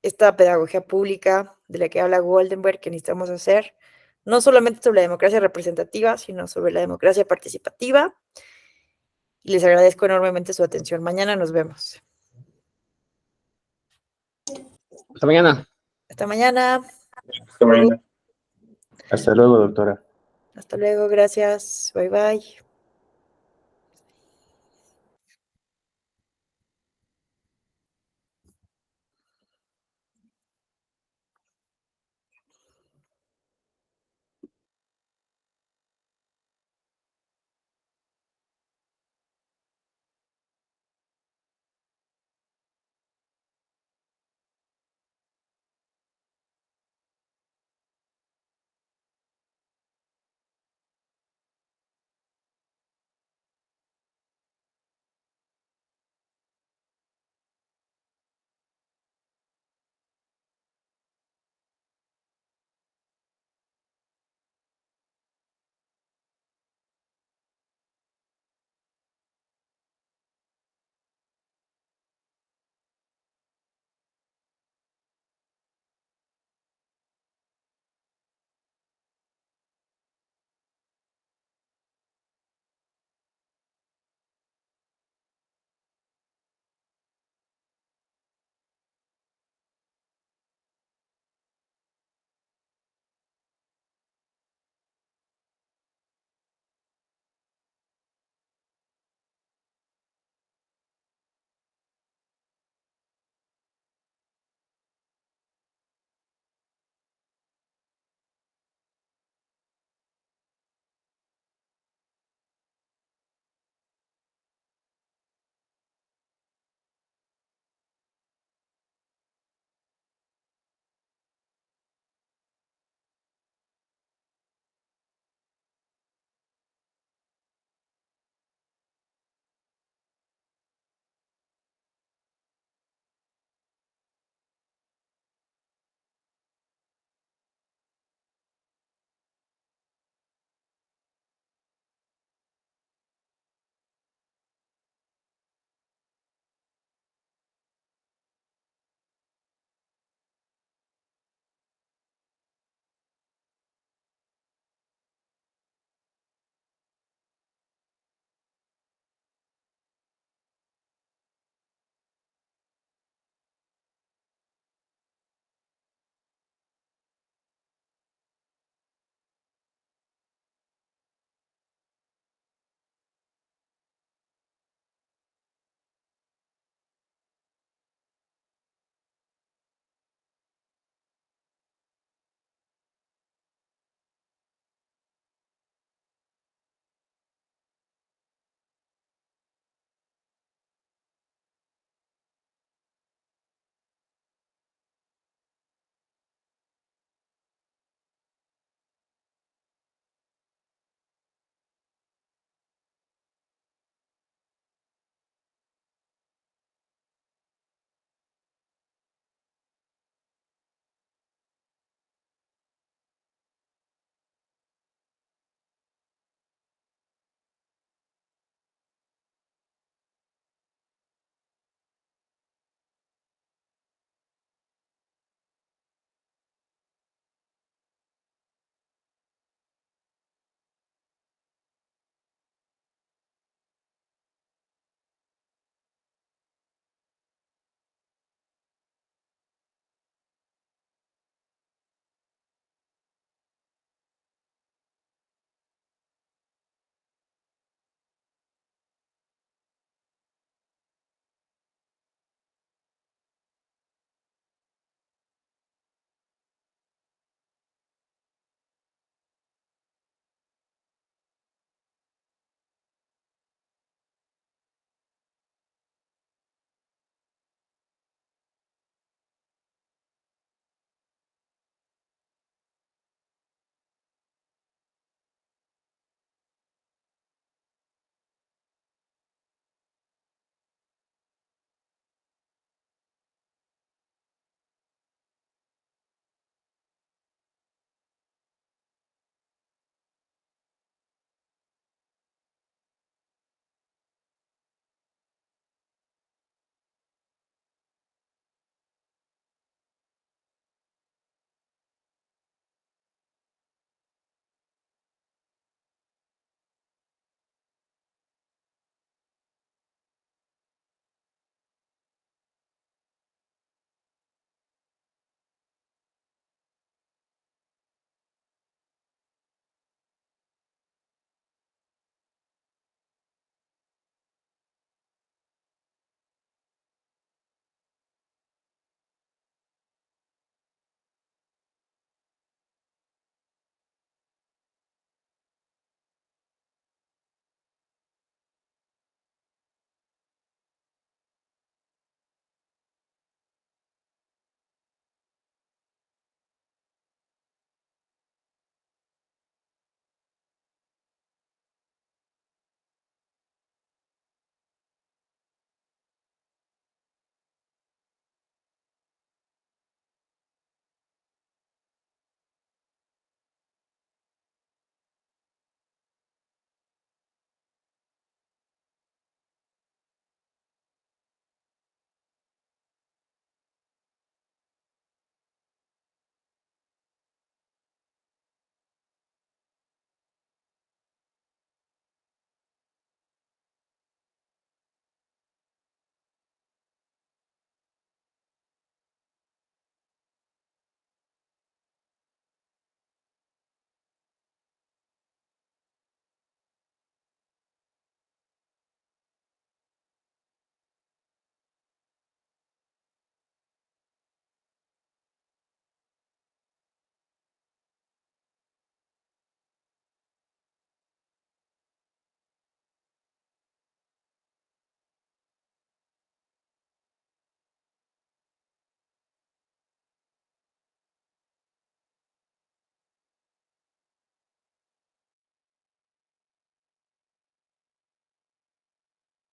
pedagogía pública de la que habla Goldenberg, que necesitamos hacer, no solamente sobre la democracia representativa, sino sobre la democracia participativa. Y les agradezco enormemente su atención. Mañana nos vemos. Hasta mañana. Hasta mañana. Hasta mañana. Hasta luego, doctora. Hasta luego, gracias. Bye, bye.